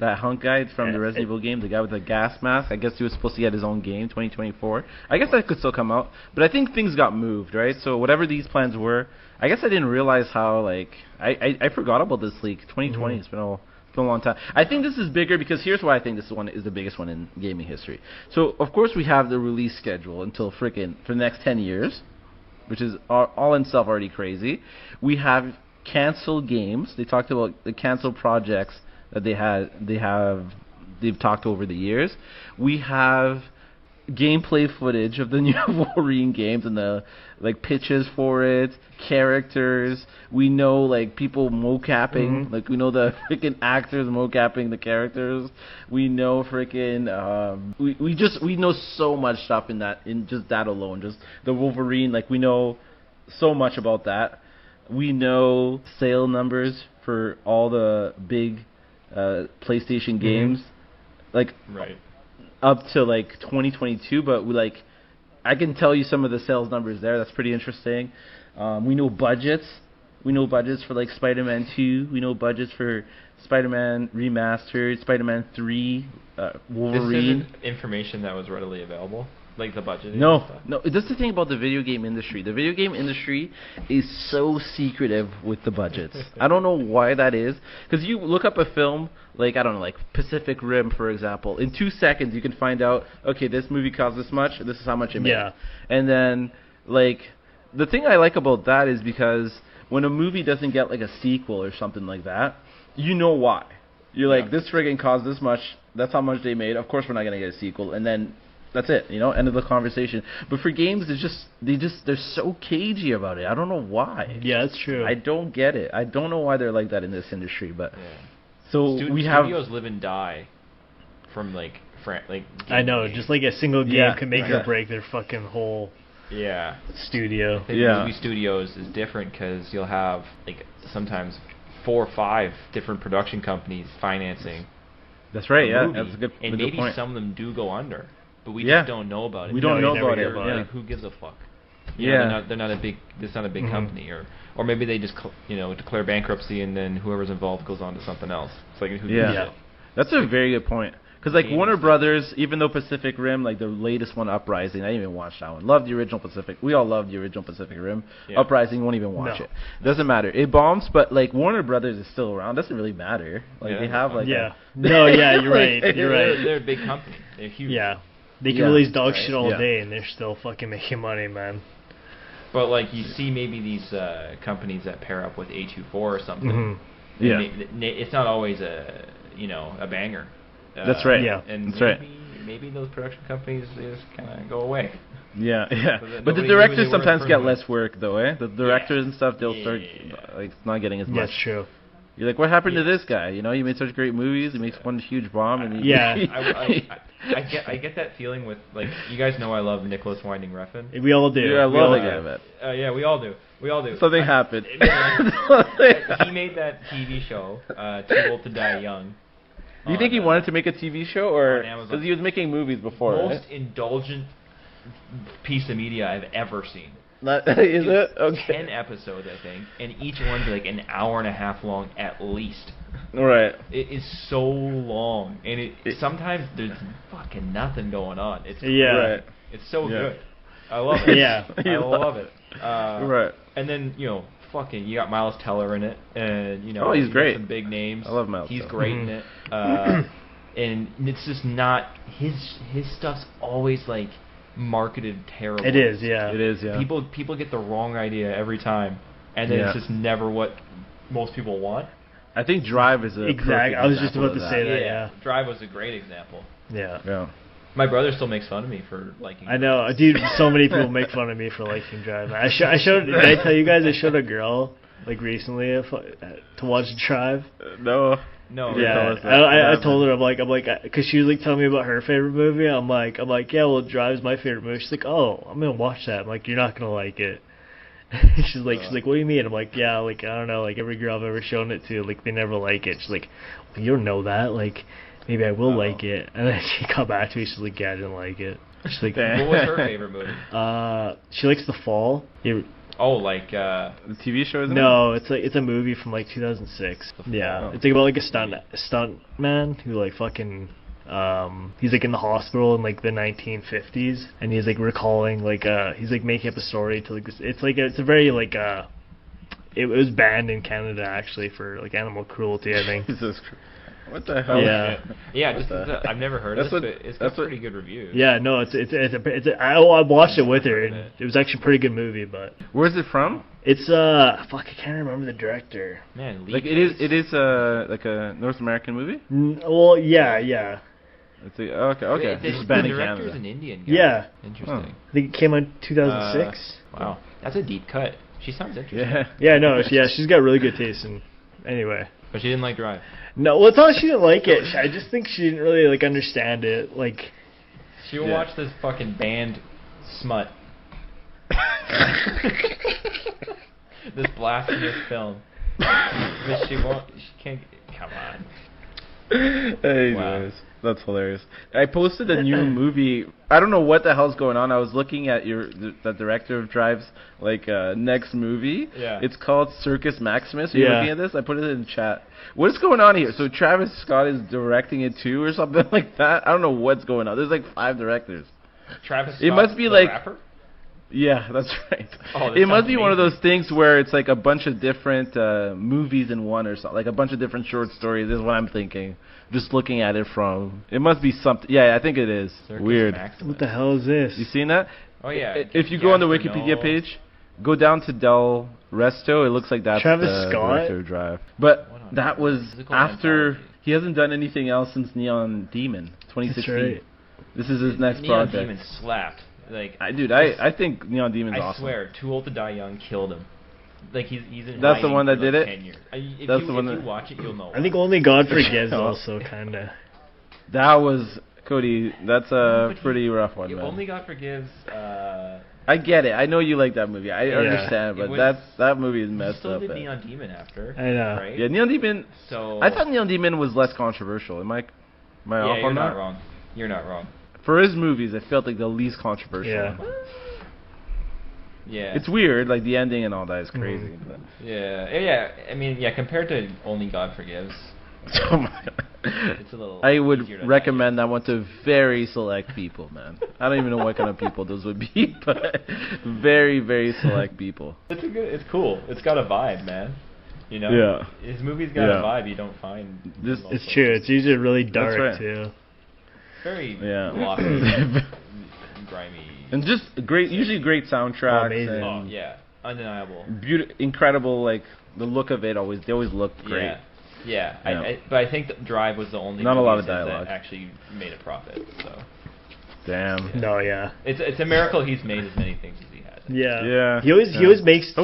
That Hunk guy from the Resident Evil game, the guy with the gas mask. I guess he was supposed to get his own game, 2024. I guess that could still come out, but I think things got moved, right? So whatever these plans were, I guess I didn't realize how like I forgot about this leak. 2020. It's been a long time. I think this is bigger because here's why I think this one is the biggest one in gaming history. So of course we have the release schedule until for the next 10 years, which is all in itself already crazy. We have canceled games. They talked about the canceled projects that they've talked over the years. We have gameplay footage of the new Wolverine games and the like pitches for it, characters. We know like people mocapping, like we know the freaking actors mocapping the characters. We know freaking we know so much stuff in just that alone. Just the Wolverine, like we know so much about that. We know sale numbers for all the big PlayStation games, like Right. up to like 2022. But I can tell you some of the sales numbers there. That's pretty interesting. We know budgets. We know budgets for like Spider-Man 2. We know budgets for Spider-Man Remastered, Spider-Man 3, Wolverine. This isn't information that was readily available, like the budget. No. That's the thing about the video game industry. The video game industry is so secretive with the budgets. I don't know why that is. Because you look up a film, like, I don't know, like Pacific Rim, for example. In 2 seconds, you can find out, okay, this movie cost this much, this is how much it made. Yeah. And then, like, the thing I like about that is because when a movie doesn't get, like, a sequel or something like that, you know why. You're like, this friggin' cost this much, that's how much they made, of course we're not going to get a sequel. And then that's it, end of the conversation. But for games, they're so cagey about it. I don't know why. Yeah, that's true. I don't get it. I don't know why they're like that in this industry. But So we have studios live and die from like I know, games. just like a single game Yeah. can make or break their fucking whole Yeah. studio. I think movie studios is different because you'll have like sometimes 4 or 5 different production companies financing. That's right. Yeah, movie, that's a good. And a good maybe point. some of them do go under, but we Yeah. just don't know about it. We don't No, know you never about hear it. about Yeah. Like, who gives a fuck? Yeah. They're not a big. It's not a big company, or maybe they just declare bankruptcy and then whoever's involved goes on to something else. It's like who gives a Yeah. shit? That's a very good point. Because like Games. Warner Brothers, even though Pacific Rim, like the latest one, Uprising, I didn't even watch that one. Love the original Pacific. We all love the original Pacific Rim. Yeah. Uprising, won't even watch No. it. Doesn't matter. It bombs, but like Warner Brothers is still around. Doesn't really matter. Like Yeah, they have like Yeah. No, yeah, you're right. You're right. They're a big company. They're huge. Yeah. They can Yeah. release dog Right. shit all Yeah. day and they're still fucking making money, man. But like you see, maybe these companies that pair up with A24 or something. Mhm. Yeah. It's not always a banger. That's right. Yeah. And That's right. maybe those production companies just kind of go away. Yeah. So that But the nobody knew directors they were sometimes get improving. less work though, eh? The directors and stuff, they'll start Yeah. like not getting as much. That's true. You're like, what happened to this guy? He made such great movies. He makes one huge bomb, and he, Yeah. I get that feeling with like you guys know I love Nicolas Winding Refn. We all do. Yeah, I We love all that do. guy, man. Yeah, we all do. Something happened. He made that TV show, Too Old to Die Young. Do you think he wanted to make a TV show, or on Amazon. because he was making movies before? Most Right? indulgent piece of media I've ever seen. Is it? Okay. 10 episodes, I think, and each one's like an hour and a half long at least. Right. It is so long, and sometimes there's fucking nothing going on. It's Yeah. Right. It's so Yeah. good. I love it. Yeah. I love it. Right. And then fucking, you got Miles Teller in it, and Oh, he's you got great. some big names. I love Miles He's Teller. great in Mhm. it. And it's just not his stuff's always like marketed terribly. It is, yeah. It is, yeah. People get the wrong idea every time, and then it's just never what most people want. I think Drive is a exactly. I was just about to say that. Yeah, Drive was a great example. Yeah. My brother still makes fun of me for liking. I know, dude. So many people make fun of me for liking Drive. I showed. Did I tell you guys I showed a girl like recently to watch Drive? No. Yeah, I told her I'm like, because she was like telling me about her favorite movie. I'm like, yeah, well, Drive's my favorite movie. She's like, oh, I'm gonna watch that. I'm like, you're not gonna like it. she's like, what do you mean? I'm like, yeah, like I don't know, like every girl I've ever shown it to, like they never like it. She's like, well, you don't know that, like maybe I will like it. And then she got back to me. She's like, yeah, I didn't like it. She's like, what was her favorite movie? She likes The Fall. Oh, like the TV show? Isn't no, it's a movie from like 2006. Yeah, it's like about like a stunt man who like fucking he's like in the hospital in like the 1950s, and he's like recalling like he's like making up a story to like this. It's a very like it was banned in Canada actually for like animal cruelty, I think. Jesus Christ. What the hell? Yeah. I've never heard of it, but it's got pretty good reviews. Yeah, no, I watched it with her, and it was actually a pretty good movie. But where's it from? It's I can't remember the director. Man, like it is like a North American movie. Well, yeah. It's okay. The director's an Indian guy. Yeah. Interesting. I think it came out in 2006. Wow, that's a deep cut. She sounds interesting. Yeah, no, she's got really good taste. And anyway. But she didn't like Drive. No, well, it's not that she didn't like it. I just think she didn't really like understand it. Like, she will watch this fucking banned smut. This blasphemous film. But she won't. She can't. Come on. Anyways, wow. That's hilarious. I posted a new movie. I don't know what the hell's going on. I was looking at the director of Drive's next movie. Yeah. It's called Circus Maximus. Are you looking at this? I put it in chat. What is going on here? So Travis Scott is directing it too, or something like that. I don't know what's going on. There's like 5 directors. Travis Scott. It must be like rapper? Yeah, that's right. Oh, it must be amazing. One of those things where it's like a bunch of different movies in one, or something, like a bunch of different short stories. This is what I'm thinking. Just looking at it from, it must be something. Yeah, I think it is. Circus weird. Maximus. What the hell is this? You seen that? Oh yeah. If you go on the Wikipedia page, go down to Del Resto. It looks like that's Travis the Scott? director of Drive. But that was after he hasn't done anything else since Neon Demon 2016. That's right. This is his next Neon project. Demon slapped. Like, I think Neon Demon's awesome. I swear, Too Old to Die Young killed him. Like he's in. That's the one that did it. 10 years. If That's you, the one if that you watch it, you'll know. I think Only God Forgives also kind of. That was Cody. That's a pretty rough one, man. Only God Forgives. I get it. I know you like that movie. I understand, but that movie is messed still up. Did Neon Demon after. I know. Right? Yeah, Neon Demon. So I thought Neon Demon was less controversial. Am I off on that? You're not wrong. You're not wrong. For his movies, I felt like the least controversial. Yeah. Yeah. It's weird, like the ending and all that is crazy. Mm-hmm. But. Yeah. I mean, compared to Only God Forgives. Oh my God. It's a little. I would recommend that one to very select people, man. I don't even know what kind of people those would be, but very, very select people. It's cool. It's got a vibe, man. You know. Yeah. His movie's got a vibe you don't find. It's true. It's usually really dark too. Very glossy, grimy. And just usually great soundtrack. Amazing. Undeniable. Incredible, like the look of it. They always looked great. Yeah. But I think that Drive was the only not a lot of dialogue that actually made a profit. So. Damn. Yeah. No, yeah. It's a miracle he's made as many things as he has. Yeah. He always makes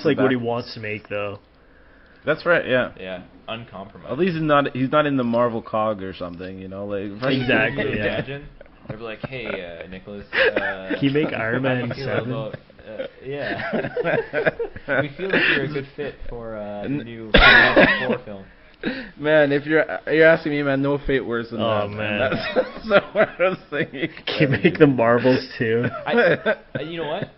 like what he wants to make though. That's right. Yeah. Yeah. Uncompromised. At least he's not in the Marvel cog or something, you know, like exactly. Imagine they're like, hey, Nicolas. Can you make Iron Man 7? Yeah. We feel like you're a good fit for the new 4 film. Man, if you're asking me, man, no fate worse than that. Oh man, that's what I was thinking. Can you make the Marvels too? You know what?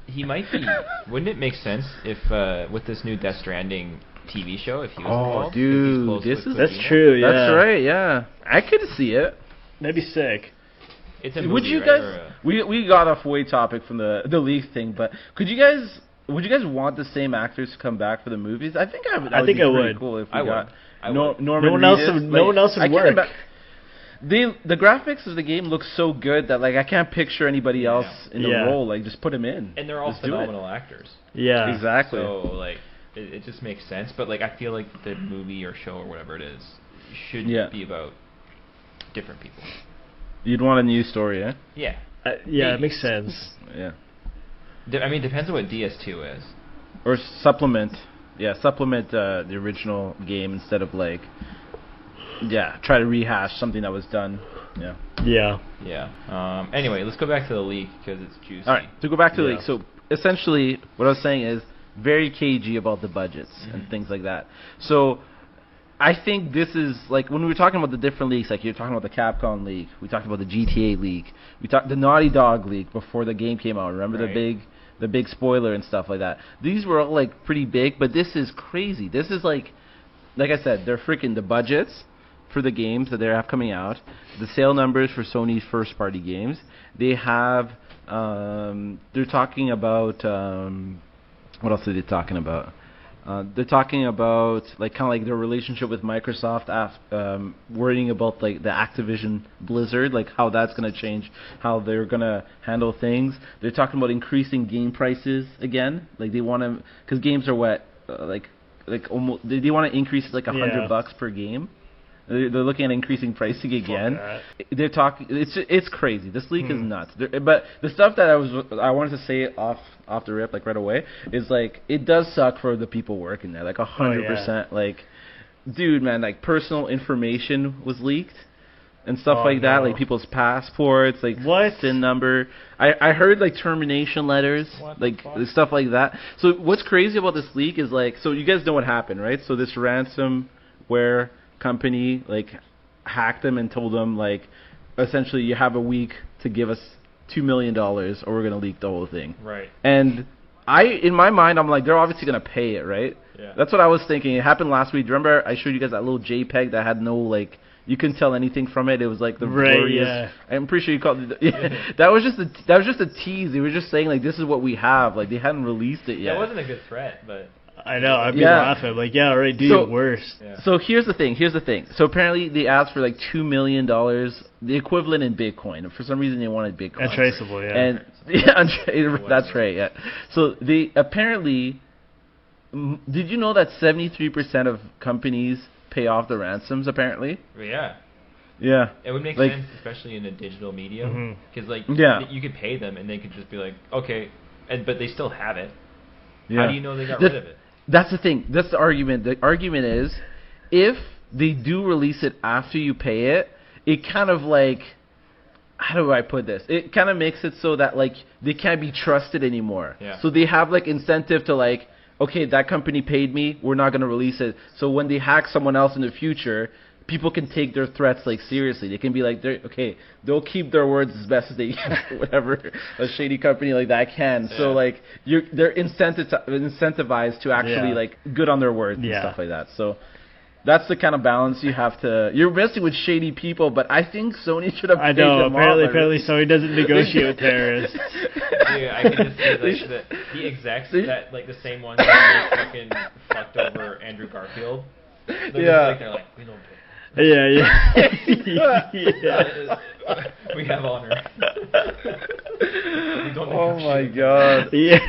He might be. Wouldn't it make sense if with this new Death Stranding TV show, if he was involved? Dude, that's true. Yeah, that's right. Yeah, I could see it. That'd be sick. It's a movie, would you guys? We got off way topic from the league thing, but would you guys want the same actors to come back for the movies? I think I would. I think it would. Cool if we got Norman no one else would work. the graphics of the game look so good that like I can't picture anybody else in the role. Like just put him in. And they're all just do it. phenomenal actors. Yeah. Exactly. So like it just makes sense. But like I feel like the movie or show or whatever it is should be about different people. You'd want a new story, eh? Yeah. Yeah, it makes sense. Yeah. I mean, depends on what DS2 is. Or supplement. Yeah, supplement the original game instead of like, try to rehash something that was done. Yeah. Yeah. Yeah. Anyway, let's go back to the leak because it's juicy. All right. To go back to the leak. So essentially, what I was saying is very cagey about the budgets and things like that. So I think this is like when we were talking about the different leaks, like you're talking about the Capcom leak, we talked about the GTA leak, we talked the Naughty Dog leak before the game came out. Remember the big spoiler and stuff like that. These were all like pretty big, but this is crazy. This is like I said, they're freaking the budgets for the games that they have coming out, the sale numbers for Sony's first party games. They have they're talking about what else are they talking about? They're talking about like kind of like their relationship with Microsoft, worrying about like the Activision Blizzard, like how that's going to change, how they're going to handle things. They're talking about increasing game prices again, like they want to, because games are what like almost they want to increase like $100 per game. They're looking at increasing pricing again. They're talking. It's crazy. This leak is nuts. But the stuff that I wanted to say off the rip, like right away, is like it does suck for the people working there. Like 100%. Like, dude, man, like personal information was leaked and stuff like that. Like people's passports, like SIN number. I heard like termination letters, like stuff like that. So what's crazy about this leak is like, so you guys know what happened, right? So this ransomware company like hacked them and told them like essentially you have a week to give us $2 million or we're going to leak the whole thing. Right. And in my mind I'm like they're obviously going to pay it, right? Yeah. That's what I was thinking. It happened last week. Remember I showed you guys that little JPEG that had no like you couldn't tell anything from it. It was like the glorious. I'm pretty sure you called it. That was just a tease. They were just saying like this is what we have. Like they hadn't released it yet. That wasn't a good threat, but I know, I'd be laughing. Like, alright, do your worst. Yeah. So here's the thing. So apparently they asked for like $2 million, the equivalent in Bitcoin. For some reason they wanted Bitcoin. Untraceable, yeah. And that's right, yeah. So they apparently, did you know that 73% of companies pay off the ransoms apparently? Yeah. Yeah. It would make sense, especially in a digital medium. Because you could pay them and they could just be like, okay, but they still have it. Yeah. How do you know they got rid of it? That's the thing. That's the argument. The argument is, if they do release it after you pay it, it kind of like, how do I put this? It kind of makes it so that like they can't be trusted anymore. Yeah. So they have like incentive to like, okay, that company paid me, we're not going to release it. So when they hack someone else in the future, people can take their threats like seriously. They can be like, they'll keep their words as best as they can. Whatever a shady company like that can. Yeah. So like they're incentivized to actually like good on their words and stuff like that. So that's the kind of balance you have to. You're messing with shady people, but I think Sony should have. I know. Apparently, Sony doesn't negotiate with terrorists. Yeah, I can just see like the execs that like the same ones that fucking fucked over Andrew Garfield. They're like, we don't pay. Yeah. We have honor. Oh my god. Yeah.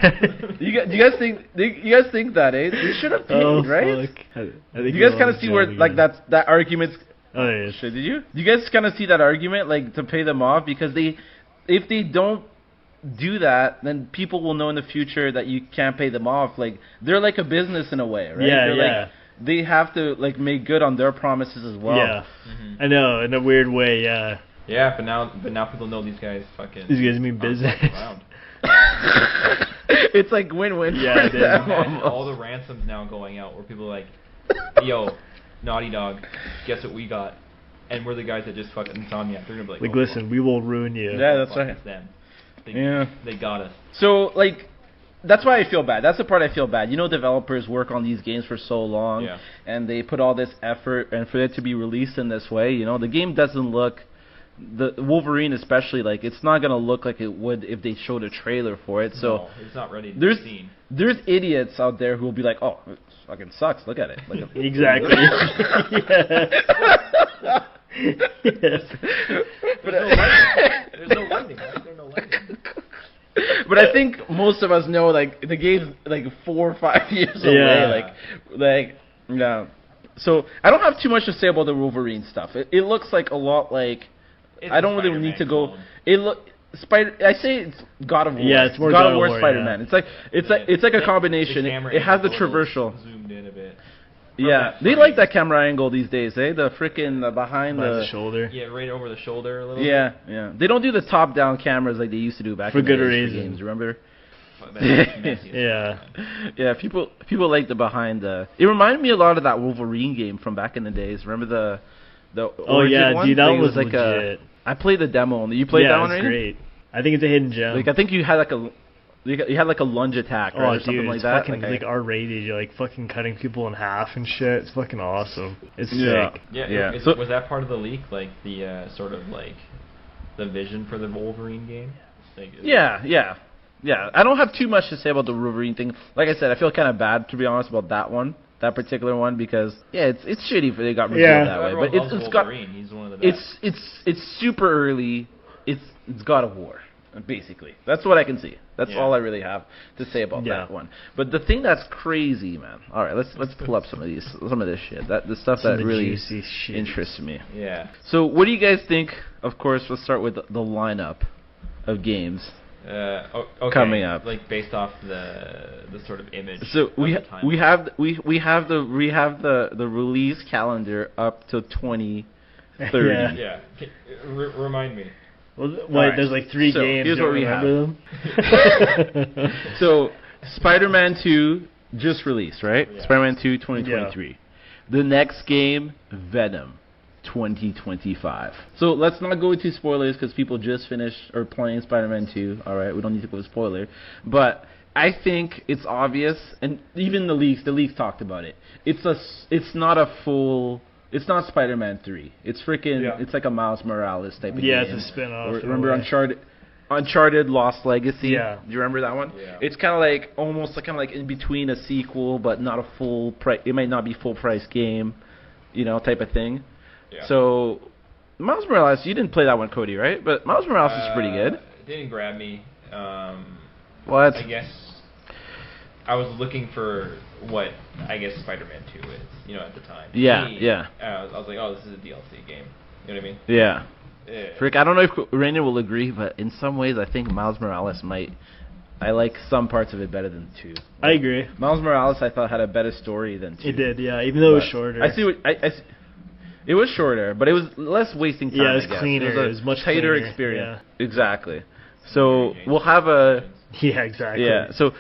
You guys think that, eh? They should have paid, right? I think you guys kind of see where like that argument's. Oh yeah. Shit, did you? You guys kind of see that argument like to pay them off because if they don't do that, then people will know in the future that you can't pay them off. Like they're like a business in a way, right? Yeah, they're yeah. Like, they have to like make good on their promises as well. Yeah, I know, in a weird way. Yeah. Yeah, but now people know these guys fucking. These guys mean business. It's like win-win. Yeah, for them. And all the ransoms now going out where people are like, yo, Naughty Dog, guess what we got? And we're the guys that just fucking Insomniac. They're gonna be like, listen, we will ruin you. Yeah, that's right. It's them. They got us. So like. That's why I feel bad. That's the part I feel bad. You know, developers work on these games for so long, and they put all this effort, and for it to be released in this way, you know, the game doesn't look, the Wolverine especially, like, it's not going to look like it would if they showed a trailer for it. So no, it's not ready to be seen. There's idiots out there who will be like, oh, it fucking sucks. Look at it. Like, exactly. Yes. There's no lightning. There's no lightning. Why is there no lightning? But I think most of us know, like, the game's like 4 or 5 years away. Like, yeah. So I don't have too much to say about the Wolverine stuff. It looks like a lot like. It's I don't a really need to go. Spider-Man It look. I say it's God of War. Yeah, it's more God God of War, of War, Spider-Man. yeah. It's like a combination. camera It has the angle's a little traversal. Zoomed in a bit. Yeah, they like that camera angle these days, eh? The freaking behind By the the shoulder. Yeah, right over the shoulder a little Yeah, yeah. They don't do the top-down cameras like they used to do back For in the good days reason. for games. Remember? bit. Yeah. Yeah, people like the behind the. It reminded me a lot of that Wolverine game from back in the days. Remember the Oh Origin yeah, one? dude, that Like, it was like legit. I played the demo. You played that one, it's right? great. I think it's a hidden gem. Like I think you had like a. You had like a lunge attack Oh, or dude, something like it's that. fucking like R-rated. You're like fucking cutting people in half and shit. It's fucking awesome. It's Yeah. sick. Yeah. So- Was that part of the leak? Like the sort of like the vision for the Wolverine game? Like, Yeah. I don't have too much to say about the Wolverine thing. Like I said, I feel kind of bad, to be honest, about that particular one, because it's shitty if they got revealed Yeah. that way. Everyone But loves it's got Wolverine. He's one of the best. it's super early. It's God of War, basically. That's what I can see. That's all I really have to say about that one. But the thing that's crazy, man. All right, let's pull up some of this shit. The stuff Some of that the really juicy shit. interests me. Yeah. So, what do you guys think? Of course, let's start with the lineup of games Okay. coming up. Like based off the sort of image. So of we the time. we have the release calendar up to 2030. Yeah. Yeah. Remind me. Well, Alright, there's like 3 so games. here's Don't what we remember them. So Spider-Man 2 just released, right? Yeah. Spider-Man 2 2023. The next game, Venom 2025. So let's not go into spoilers because people just finished or playing Spider-Man 2. All right, we don't need to go spoiler, but I think it's obvious, and even the leaks talked about it. It's not Spider-Man 3. It's freaking. Yeah. It's like a Miles Morales type of Yeah, game. it's a spin-off. in a Remember way. Uncharted Lost Legacy? Yeah. Do you remember that one? Yeah. It's kind of like almost like in between a sequel, but not a full price. It might not be full price game, type of thing. Yeah. So Miles Morales, you didn't play that one, Cody, right? But Miles Morales is pretty good. It didn't grab me. What? I guess I was looking for what I guess Spider-Man 2 is, at the time. Yeah, Me, yeah. I was like, oh, this is a DLC game. You know what I mean? Yeah. Yeah. Frick, I don't know if Rainer will agree, but in some ways, I think Miles Morales might. I like some parts of it better than 2. I agree. Miles Morales, I thought, had a better story than 2. It did, yeah. Even though it was But shorter. I see what it was shorter, but it was less wasting time. Yeah, it was I guess. cleaner. It was a It was much tighter cleaner, experience. Exactly. So we'll have a Yeah, exactly. yeah. So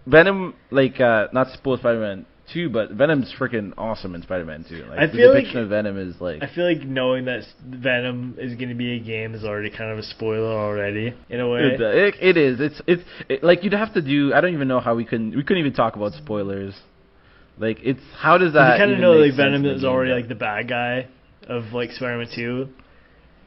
Venom, like not spoiled Spider-Man 2, but Venom's freaking awesome in Spider-Man 2. Like I the feel depiction like- of Venom is like. I feel like knowing that Venom is going to be a game is already kind of a spoiler already, in a way. It is. It's like you'd have to do. I don't even know how we couldn't even talk about spoilers. Like it's how does that? You kind of even know make like sense Venom in the is game? already like the bad guy of like Spider-Man 2,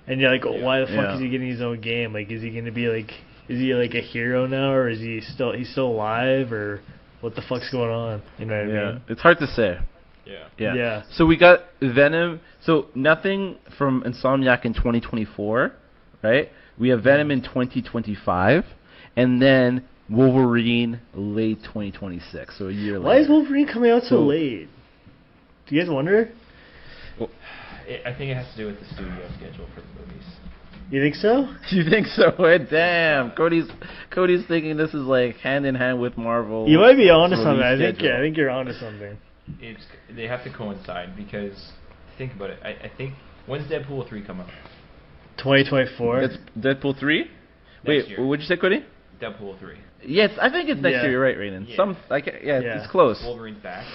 and you're like, why the fuck Yeah. is he getting his own game? Like, is he going to be like, is he like a hero now, or is he's still alive, or what the fuck's going on? You know what I Yeah, mean? it's hard to say. Yeah. Yeah. Yeah. So we got Venom. So nothing from Insomniac in 2024, right? We have Venom in 2025, and then Wolverine late 2026. So a year later. Why is Wolverine coming out so So- late? Do you guys wonder? I think it has to do with the studio schedule for the movies. You think so? You think so? Damn, Cody's thinking this is like hand in hand with Marvel. You might be onto release something. I schedule. think you're onto something. They have to coincide because think about it. I think when's Deadpool 3 come out? 2024. It's Deadpool 3. Wait, year. what'd you say, Cody? Deadpool 3. Yes, I think it's next Yeah. year. You're right, Rainen. Yeah. Yeah. It's close. Wolverine's back,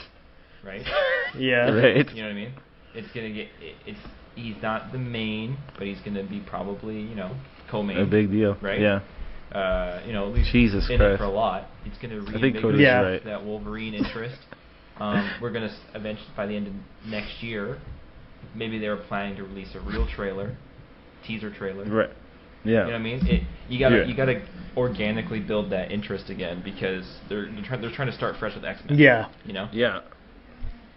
right? Yeah. Right. You know what I mean? It's gonna get. He's not the main, but he's gonna be probably co-main. A big deal. Right? Yeah. At least Jesus in Christ. it for a lot. It's gonna I think reinvigorate Cody's Yeah. right. that Wolverine interest. We're gonna eventually by the end of next year, maybe they were planning to release a real trailer, teaser trailer. Right. Yeah. You know what I mean? You gotta organically build that interest again because they're trying to start fresh with X-Men. Yeah. You know? Yeah.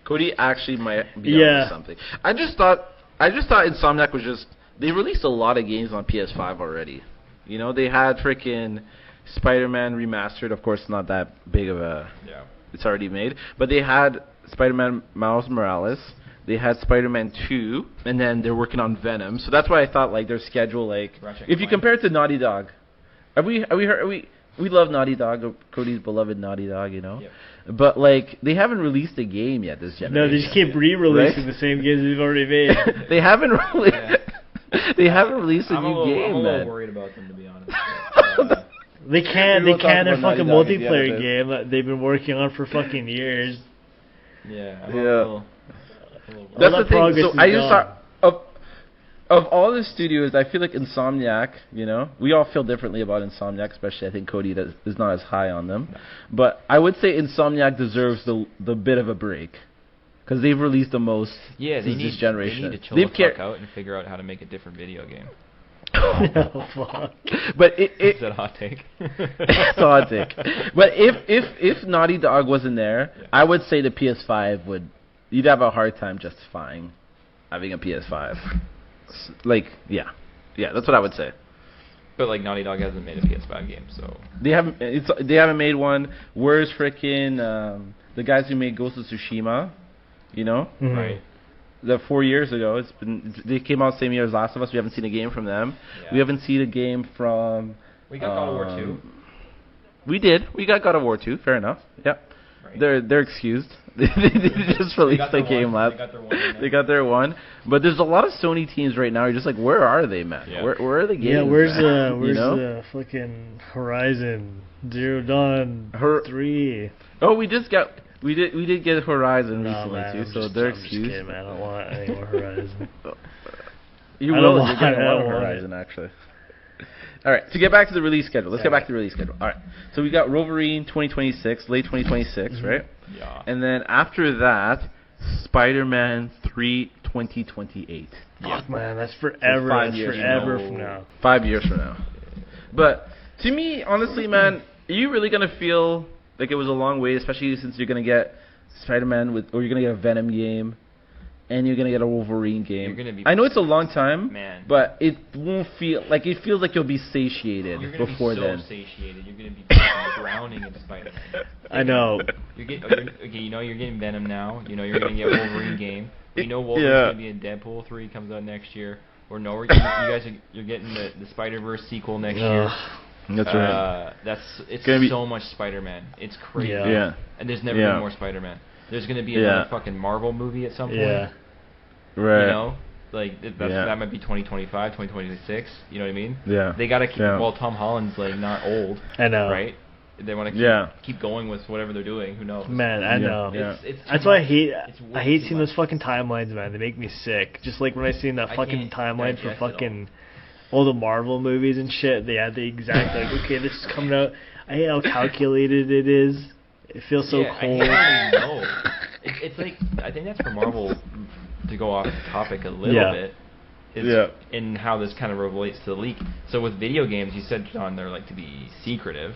Cody actually might be onto something. I just thought Insomniac was just, they released a lot of games on PS5 already. You know, they had freaking Spider-Man Remastered. Of course, not that big of a... Yeah. It's already made. But they had Spider-Man Miles Morales. They had Spider-Man 2. And then they're working on Venom. So that's why I thought, like, their schedule, like... If you compare it to Naughty Dog... We love Naughty Dog, Cody's beloved Naughty Dog, you know? Yep. But, like, they haven't released a game yet this generation. No, they just keep re-releasing the same games they've already made. They haven't They haven't released a new game, I'm a man. little worried about them, to be honest. They can't We'll talk a about fucking Naughty Dog at the end multiplayer of this. game that they've been working on for fucking years. Yeah. That's All the that thing. progress So is I just gone. thought of all the studios, I feel like Insomniac. You know, we all feel differently about Insomniac, especially I think Cody is not as high on them. But I would say Insomniac deserves the bit of a break because they've released the most since this generation. They need to chill the fuck out and figure out how to make a different video game. Oh, fuck. But Is that a hot take? It's a hot take. But if Naughty Dog wasn't there, I would say the PS5 would. You'd have a hard time justifying having a PS5. Like, yeah, that's what I would say. But like Naughty Dog hasn't made a PS5 game, so They haven't made one. Where's frickin' the guys who made Ghost of Tsushima? You know, Mhm. right. the 4 years ago. They came out the same year as Last of Us. We haven't seen a game from them. Yeah. We haven't seen a game from. We got God of War 2. We did. We got God of War 2. Fair enough. Yep. Right. They're excused. They just released a game last. They got their one. But there's a lot of Sony teams right now. You're just like, where are they, man? Yeah. Where are the games? Yeah, where's man? the fucking Horizon Zero Dawn 3? Oh, we did get Horizon No, recently man, too. I'm So just- they're I'm just excused. kidding, man. I don't want any more Horizon. You I will. don't You're going to want want it. Horizon actually. All right. To get back to the release schedule. Let's get back to the release schedule. All right. So we got Wolverine 2026, late 2026, Mm-hmm. right? Yeah. And then after that, Spider-Man 3 2028. Fuck, man, that's forever. So 5 That's years forever from from now. now. 5 years from now. But to me, honestly, man, are you really gonna feel like it was a long wait, especially since you're gonna get Spider-Man or you're gonna get a Venom game, and you're gonna get a Wolverine game? You're gonna be- I know it's a long time, Man. but it won't feel like it feels like you'll be satiated You're gonna before be so then. satiated. You're gonna be fucking drowning in Spider-Man. I know. You're getting Venom now. You know you're gonna get Wolverine game. You know Wolverine's Yeah. gonna be in Deadpool 3 comes out next year. Or no, you guys you're getting the Spider-Verse sequel next year. That's right. It's gonna be- so much Spider-Man. It's crazy. Yeah. Yeah. And there's never Yeah. been more Spider-Man. There's gonna be Yeah. another fucking Marvel movie at some point. Yeah. Right. You know, like Yeah. that might be 2025, 2026. You know what I mean? Yeah. They gotta keep. Yeah. Well, Tom Holland's like not old, I know. right? They want to Yeah. keep going with whatever they're doing. Who knows? Man, I Yeah. know. Yeah. It's That's too why I much. hate. It's way I hate too seeing much. those fucking timelines, man. They make me sick. Just like when I seen that I fucking can't timeline for digest it all. fucking all the Marvel movies and shit. They had the exact like, okay, this is coming out. I hate how calculated it is. It feels so Yeah, cold. I don't know. It's like I think that's for Marvel to go off the topic a little Yeah. bit. Yeah. In how this kind of relates to the leak. So with video games, you said, John, they're like to be secretive,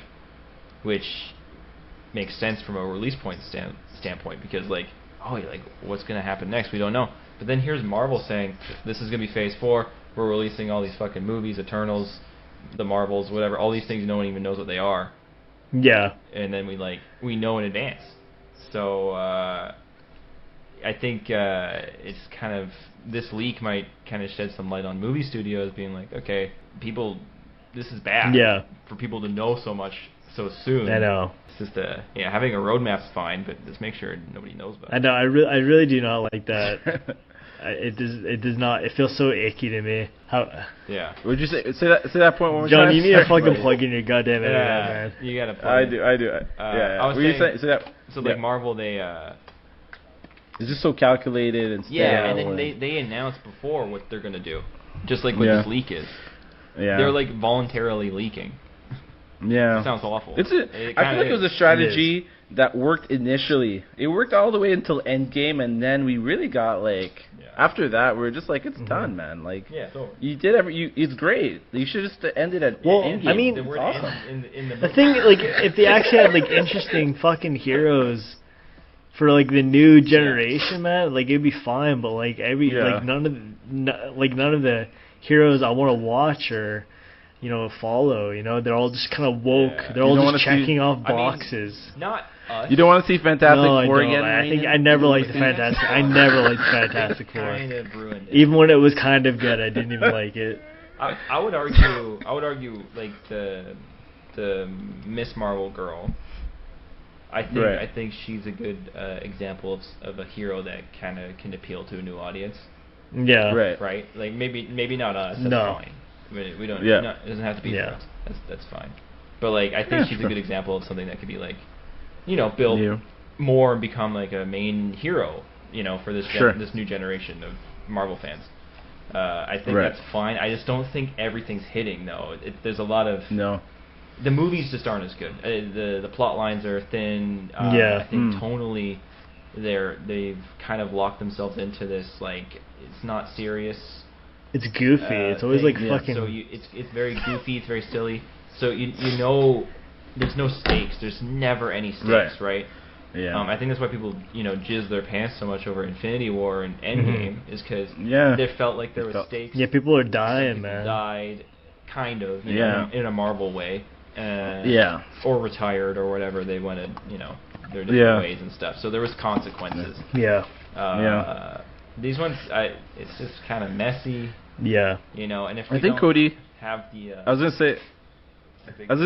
which makes sense from a release point standpoint because like, what's going to happen next? We don't know. But then here's Marvel saying this is going to be Phase 4. We're releasing all these fucking movies, Eternals, the Marvels, whatever. All these things no one even knows what they are. Yeah. And then we know in advance. So I think it's kind of this leak might kind of shed some light on movie studios being like, okay, people, this is bad. Yeah. For people to know so much so soon. I know. It's just having a roadmap's fine, but just make sure nobody knows about it. I know. I really do not like that. It does not. It feels so icky to me. How? Yeah. Would you say that point one more John, time? you need to fucking plug in your goddamn internet, Yeah, man. you gotta. Play I it. do. Yeah. I was Were you saying- say that? So like yeah. Marvel, they. It's just so calculated and Yeah, and stale then they announced before what they're gonna do, just like what Yeah. this leak is. yeah. They're like voluntarily leaking. yeah. It sounds awful. I feel like it was a strategy that worked initially. It worked all the way until Endgame, and then we really got like after that we're just like it's done, man. Like Yeah, it's over. you did it's great. You should just ended at Well, Endgame. I mean, The it's word awesome. in the The thing, like, if they actually had like interesting fucking heroes for like the new generation, man, like it'd be fine, but like like none of the heroes I want to watch or follow. They're all just kind of woke. Yeah. They're all just checking off boxes. I mean, not us. You don't want to see Fantastic Four again? I think I never liked the Fantastic. I never liked Fantastic Four. Kind of ruined it. Even when it was kind of good, I didn't even like it. I would argue like the Miss Marvel girl. I think she's a good example of a hero that kind of can appeal to a new audience. Yeah. Right. Like maybe not us. That's fine. We don't. Yeah. It doesn't have to be for us. That's fine. But like I think she's a good example of something that could be like, build more and become like a main hero. For this this new generation of Marvel fans. I think that's fine. I just don't think everything's hitting though. There's a lot of the movies just aren't as good. The plot lines are thin. I think tonally, they've kind of locked themselves into this like it's not serious. It's goofy. It's always like fucking. So it's very goofy. It's very silly. So there's no stakes. There's never any stakes, right? Yeah. I think that's why people jizz their pants so much over Infinity War and Endgame is because they felt like there was stakes. Yeah, people are dying, people man. Died, kind of, in a Marvel way. Or retired or whatever they wanted, their different ways and stuff. So there was consequences. These ones, it's just kind of messy. Yeah. And if I think Cody have the. I was gonna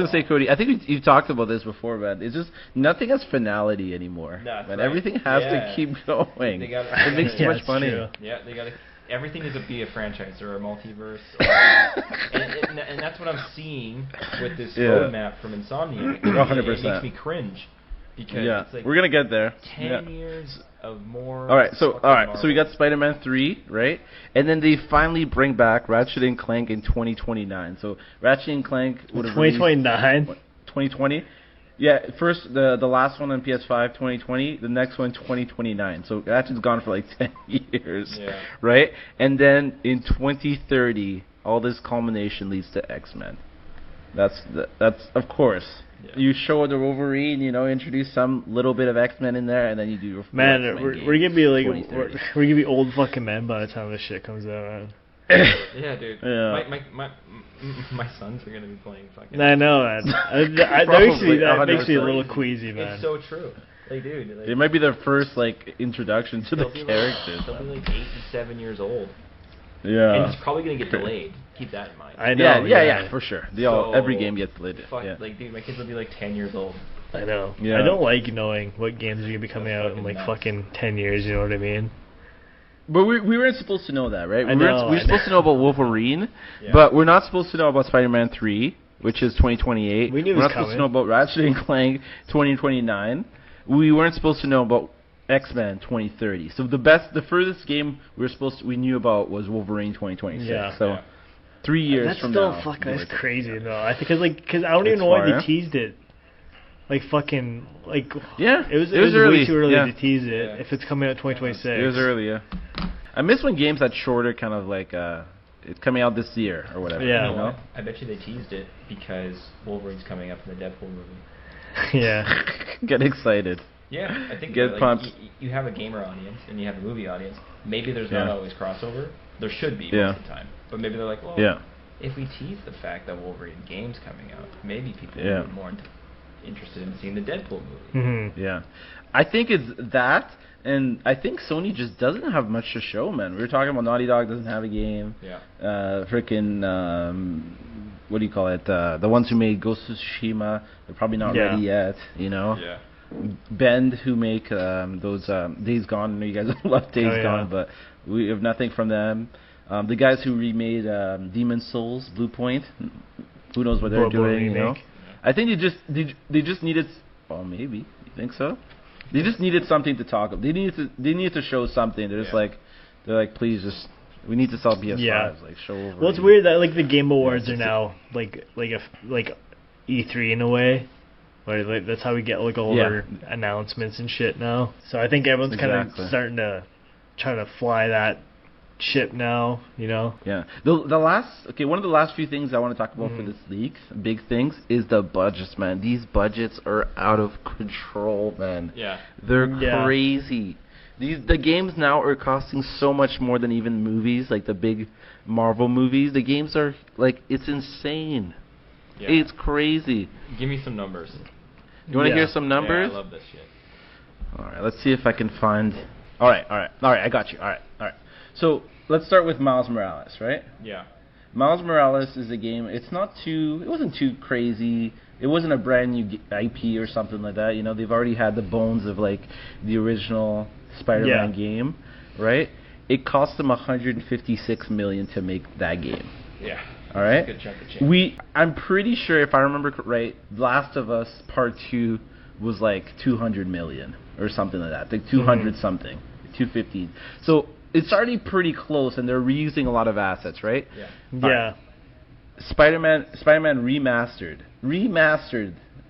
say, Cody. I think you've talked about this before, man. It's just nothing has finality anymore. Man, everything has to keep going. It makes too much money. True. Yeah, they gotta. Everything is be a franchise or a multiverse, and that's what I'm seeing with this roadmap from Insomniac. 100%. It makes me cringe because it's like we're gonna get there. 10 years of more. All right, so we got Spider-Man 3, right? And then they finally bring back Ratchet and Clank in 2029. So Ratchet and Clank would have 2029. 2020. Yeah, first the last one on PS5 2020, the next one 2029. So Ratchet's gone for like 10 years, right? And then in 2030, all this culmination leads to X-Men. That's of course. Yeah. You show the Wolverine, introduce some little bit of X-Men in there, and then you do your we're gonna be like we're gonna be old fucking men by the time this shit comes out, man. Yeah, dude. Yeah. My sons are gonna be playing fucking. I know, man. that makes me a little queasy, man. It's so true. Like, dude. Like, it might be their first introduction to the characters. They'll be 8 and 7 years old. Yeah. And it's probably gonna get delayed. Keep that in mind. I know. Yeah, for sure. Every game gets delayed. Like, dude, my kids will be 10 years old. I know. Yeah. I don't like knowing what games are gonna be coming out in fucking 10 years. You know what I mean? But we weren't supposed to know that, right? We were supposed to know about Wolverine, but we're not supposed to know about Spider-Man 3, which is 2028. We knew we're not supposed to know about Ratchet and Clank 2029. We weren't supposed to know about X-Men 2030. So the furthest game we knew about was Wolverine 2026. Yeah. So 3 years from now. That's crazy though. I think because I don't even know why they teased it. It was early. Way too early to tease it. If it's coming out 2026, it was early. Yeah, I miss when games had shorter, kind of it's coming out this year or whatever. Yeah, you know? I bet you they teased it because Wolverine's coming up in the Deadpool movie. Yeah, get excited. Yeah, I think get pumped. You have a gamer audience and you have a movie audience. Maybe there's not always crossover. There should be most of the time, but maybe they're like, well, if we tease the fact that Wolverine game's coming out, maybe people will be more interested in seeing the Deadpool movie. Mm-hmm. Yeah, I think it's that, and I think Sony just doesn't have much to show, man. We were talking about Naughty Dog doesn't have a game. Yeah. What do you call it? The ones who made Ghost of Tsushima, they're probably not ready yet. Yeah. Bend, who make those Days Gone. I know you guys love Days Gone, but we have nothing from them. The guys who remade Demon's Souls, Blue Point, who knows what they're doing? You know, I think they just needed. Oh, maybe you think so? They just needed something to talk about. They needed to show something. They're just they're like, please just. We need to sell PS5s. Yeah. Show over. Well, it's weird that the Game Awards are now like E3 in a way. Where that's how we get all our announcements and shit now. So I think everyone's kind of starting to try to fly that ship now, you know. Yeah. One of the last few things I want to talk about for this league, big things, is the budgets, man. These budgets are out of control, man. Yeah. They're crazy. The games now are costing so much more than even movies, like the big Marvel movies. The games are like, it's insane. Yeah. It's crazy. Give me some numbers. You want to hear some numbers? Yeah, I love this shit. All right, let's see if I can find. All right, I got you. All right. So let's start with Miles Morales, right? Yeah. Miles Morales is a game. It wasn't too crazy. It wasn't a brand new IP or something like that. You know, they've already had the bones of like the original Spider-Man game, right? It cost them $156 million to make that game. Yeah. All right. Good chunk of change. I'm pretty sure, if I remember right, Last of Us Part 2 was like $200 million or something like that, like 200 something, 250. So it's already pretty close, and they're reusing a lot of assets, right? Yeah. Right. Spider-Man remastered.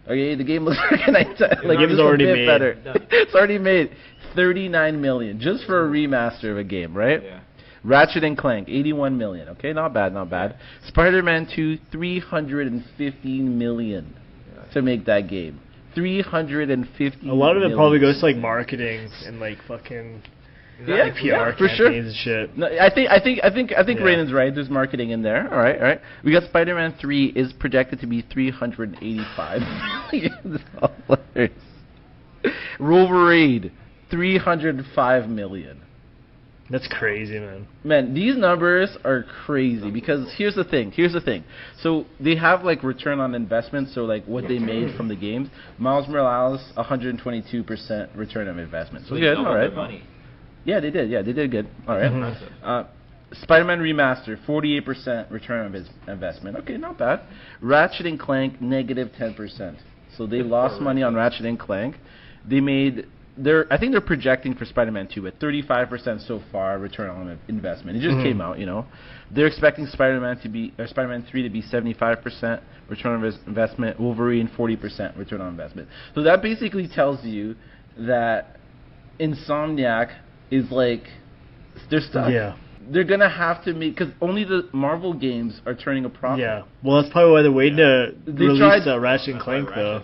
Okay, the game looks like it's already made. Better. It's already made $39 million just for a remaster of a game, right? Yeah. Ratchet and Clank, $81 million. Okay, not bad. Spider-Man 2, $315 million to make that game. $350. A lot of it probably goes to like marketing and like fucking PR for sure. And shit. No, I think Ranon's right. There's marketing in there. All right. We got Spider-Man 3 is projected to be $385 million. Wolverine, $305 million. That's crazy, man. Man, these numbers are crazy because here's the thing. So they have like return on investment, so like what they made from the games. Miles Morales, 122% return on investment. So good, all right. Money. Yeah, they did. They did good. All right. Spider-Man Remaster, 48% return on investment. Okay, not bad. Ratchet and Clank, negative 10%. So they lost money on Ratchet and Clank. They made. I think they're projecting for Spider-Man 2 at 35% so far return on investment. It just came out, you know. They're expecting Spider-Man 3 to be 75% return on investment. Wolverine 40% return on investment. So that basically tells you that Insomniac is like they're stuck. Yeah. They're gonna have to make because only the Marvel games are turning a profit. Yeah. Well, that's probably why they're waiting to release Ratchet and Clank though.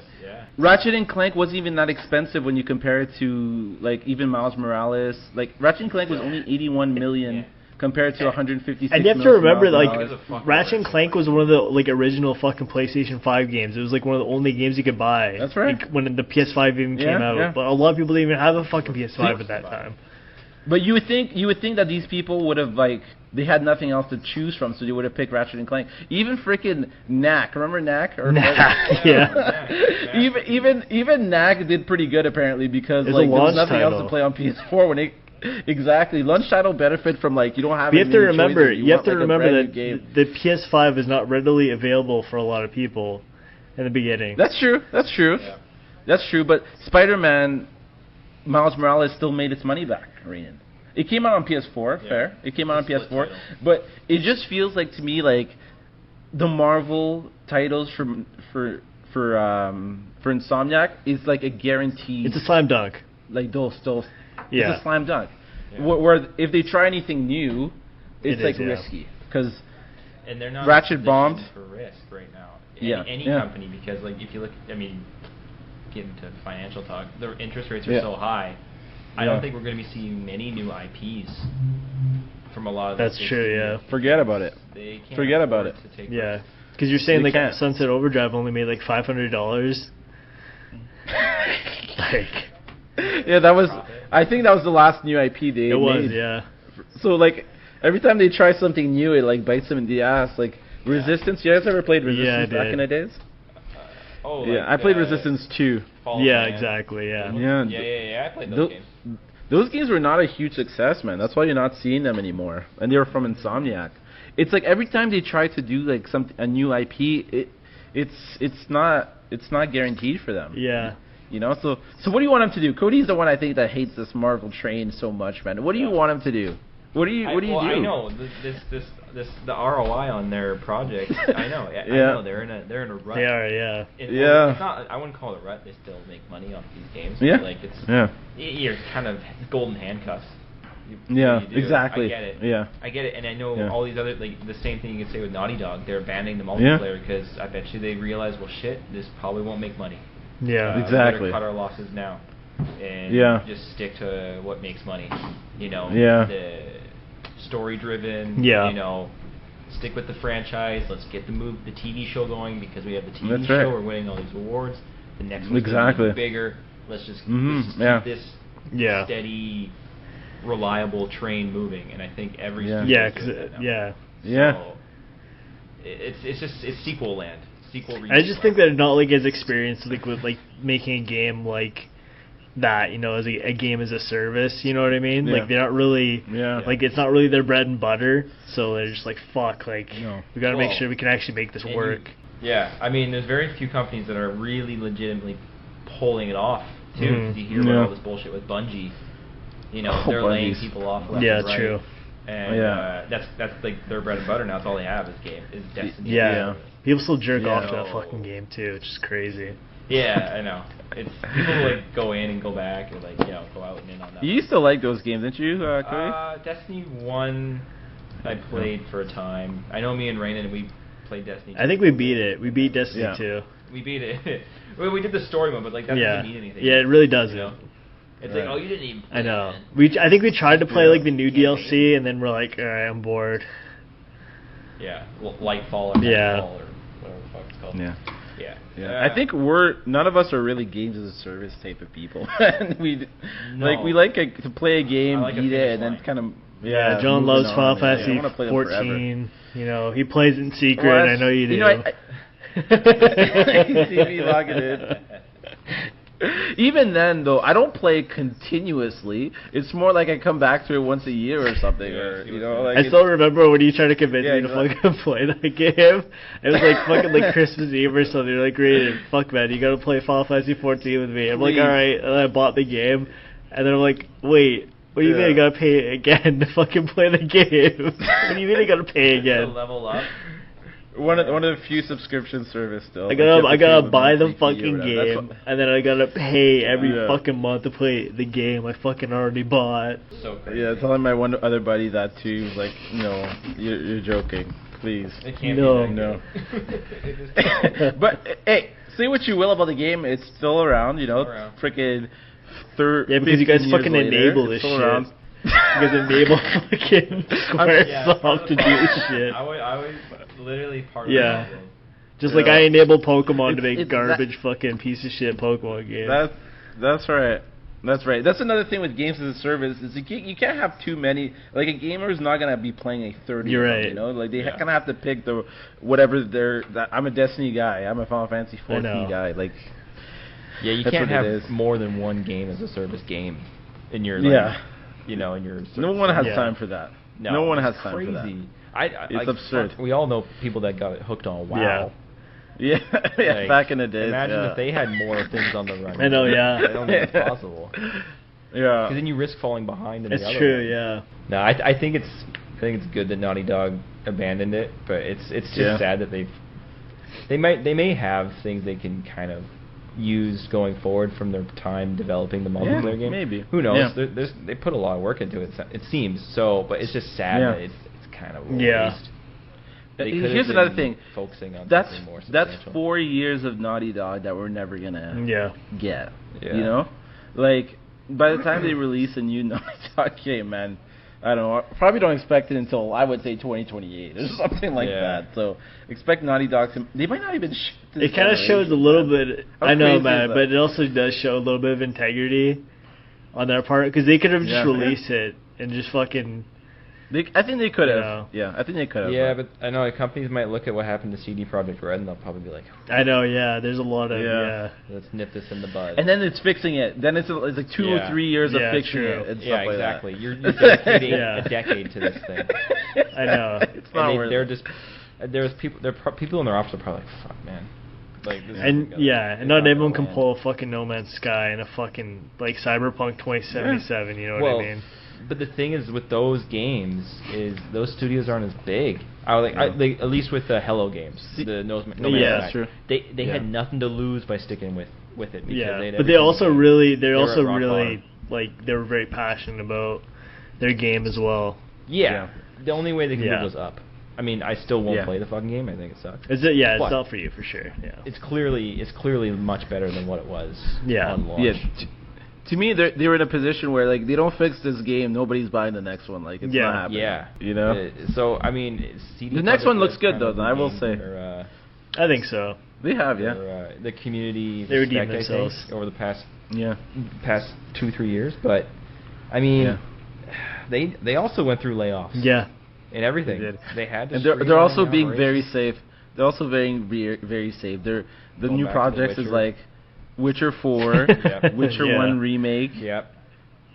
Ratchet and Clank wasn't even that expensive when you compare it to like even Miles Morales. Like Ratchet and Clank was only $81 million compared to $156 million. And you have to remember, like Ratchet and Clank was one of the like original fucking PlayStation 5 games. It was like one of the only games you could buy. That's right. Like, when the PS5 even came out, but a lot of people didn't even have a fucking PS5 at that time. But you would think that these people would have like they had nothing else to choose from, so they would have picked Ratchet and Clank. Even freaking Knack, remember Knack? Even Knack did pretty good apparently because like there was nothing else to play on PS4 when it. Exactly, launch title benefit from like you don't have. You have to remember that the PS5 is not readily available for a lot of people in the beginning. That's true. Yeah. That's true. But Spider-Man. Miles Morales still made its money back, Ranon. It came out on PS4, fair. It came out on PS4, but it just feels like to me like the Marvel titles for Insomniac is like a guarantee. It's a slam dunk. Like those. It's a slam dunk. Yeah. Where if they try anything new, it's like risky because and they're not Ratchet bombed for risk right now. Any company because like if you look, get into financial talk, the interest rates are so high. I don't think we're going to be seeing many new IPs from a lot of. That's true. Yeah. Forget about it. They can't Forget about it. Yeah. Because you're saying Sunset Overdrive only made like $500. Yeah, that was. I think that was the last new IP they made. It was, yeah. So like every time they try something new, it like bites them in the ass. Like Resistance. You guys ever played Resistance back in the days? I played Resistance 2. Exactly. Yeah. I played those games. Those games were not a huge success, man. That's why you're not seeing them anymore. And they were from Insomniac. It's like every time they try to do like a new IP, it's not guaranteed for them. Yeah. You know. So what do you want them to do? Cody's the one I think that hates this Marvel train so much, man. What do you want them to do? What do you do? I know the ROI on their project. I know. I know they're in a rut. They are, yeah. It's not. I wouldn't call it a rut. They still make money off these games. Yeah. But like you're kind of golden handcuffs. Yeah, you do. exactly. I get it. Yeah. I get it, and I know Yeah. all these other, like, the same thing you could say with Naughty Dog. They're abandoning the multiplayer because I bet you they realize, well, shit, this probably won't make money. Yeah. We Exactly. better cut our losses now and just stick to what makes money. You know, the story-driven. Yeah. You know, stick with the franchise. Let's get the TV show going because we have the TV That's show. right. We're winning all these awards. The next one's Exactly. gonna be bigger. Let's just yeah. keep this Yeah. steady, reliable train moving. And I think every Yeah, studio's doing that now. yeah. So it's sequel land. I just think they're not like as experienced like with like making a game like that, you know, as a game as a service, you know what I mean? Yeah. Like they're not really like it's not really their bread and butter, so they're just like fuck, like we gotta make sure we can actually make this work. I mean, there's very few companies that are really legitimately pulling it off too. Because you hear about all this bullshit with Bungie. You know, they're laying people off left and right. True. And that's like their bread and butter now. It's all they have is Destiny. Yeah. People still jerk off to that fucking game too, which is crazy. Yeah, I know. It's people like go in and go back and like go out and in on that. You used to like those games, didn't you, Cody? Destiny 1, I played for a time. I know me and Ranon, we played Destiny 2. I think we beat it. We beat Destiny 2. We beat it. Well, we did the story mode, but like that doesn't mean anything. Yeah, it really doesn't. You know? It's like, oh, you didn't even play I know. it. I think we tried to play like the new DLC, and then we're like, alright, I'm bored. Yeah, Lightfall or Nightfall or whatever the fuck it's called. Yeah. I think none of us are really games as a service type of people. And we like to play a game, beat it, and then kind of John loves Final Fantasy 14. You know, he plays it in secret. And I know you do. You know, you see me logging in. Even then, though, I don't play continuously. It's more like I come back to it once a year or something. Like I still remember when you tried to convince me to fucking play that game. It was like fucking like Christmas Eve or something. You're like, great, fuck man, you gotta play Final Fantasy 14 with me. I'm like, alright, and I bought the game, and then I'm like, wait, what do you mean I gotta pay again to fucking play the game? What do you mean I gotta pay again? Level up. One of the few subscription service still. I gotta buy the fucking game, and then I gotta pay every fucking month to play the game I fucking already bought. So crazy. Yeah, telling my one other buddy that too. Like, no, you're joking. Please. It can't No. But hey, say what you will about the game, it's still around. You know, freaking Yeah, because you guys fucking enable this shit. You guys enable fucking Squaresoft to do this shit. I was literally part of that. Just like I enable Pokemon to make garbage fucking piece of shit Pokemon games. That's right. That's right. That's another thing with games as a service is you can't have too many. Like a gamer is not gonna be playing a 30. You're right. You know, like they kind of have to pick the whatever I'm a Destiny guy. I'm a Final Fantasy 14 guy. Like. Yeah, you can't have more than one game as a service game in your in your. No one has time for that. No one has time for that. It's absurd. We all know people that got hooked on WoW. Yeah, like, back in the day. Imagine if they had more things on the run. I know, I don't think it's possible. Yeah. Because then you risk falling behind in the other It's true, one. yeah. No, I think it's good that Naughty Dog abandoned it, but it's just sad that they may have things they can kind of use going forward from their time developing the multiplayer game. Maybe. Who knows? They put a lot of work into it. It seems so, but it's just sad that it's kind of a waste. Here's another thing. Focusing on that's 4 more years of Naughty Dog that we're never gonna get. Yeah. You know, like by the time they release a new Naughty Dog game, man, I don't know. Probably don't expect it until I would say 2028 or something like that. So expect Naughty Dog to. They might not even. It kind of shows a little bit. I know, man, but it also does show a little bit of integrity on their part because they could have just released it and just fucking. I think they could have. Yeah, I think they could have. Yeah, but I know companies might look at what happened to CD Projekt Red and they'll probably be like, I know, there's a lot of, let's nip this in the bud. And then it's fixing it. Then it's like 2 or 3 years of fixing it. And stuff exactly. Like that. You're dedicating a decade to this thing. I know. It's not worth it. There's people in their office are probably like, fuck, man. Like, and not everyone can pull a fucking No Man's Sky and a fucking like Cyberpunk 2077. You know what I mean? But the thing is, with those games, is those studios aren't as big. At least with the Hello games, the No Man's Sky. That's true. They had nothing to lose by sticking with it. Because but they were also really like they were very passionate about their game as well. Yeah. The only way they can Yeah. move was up. I mean, I still won't Yeah. play the fucking game. I think it sucks. Is it? Yeah, But it's not for you for sure. Yeah. It's clearly much better than what it was Yeah. on launch. Yeah. To me, they were in a position where like they don't fix this game, nobody's buying the next one. Like it's Yeah. not happening. Yeah. You know. So I mean, CD The next Projekt one looks Red good, kind though, of I will redeemed say. their, I think so. They have, yeah. the community They redeemed respect, I themselves. think, over the past Yeah. 2-3 years. But I mean, Yeah. they also went through layoffs. Yeah. And everything. They did. They had to. And they're streamline also the being operations. very safe. They're also very safe. The Going new back to The projects is Witcher. like Witcher 4, Yep. Witcher Yeah. 1 remake, Yep.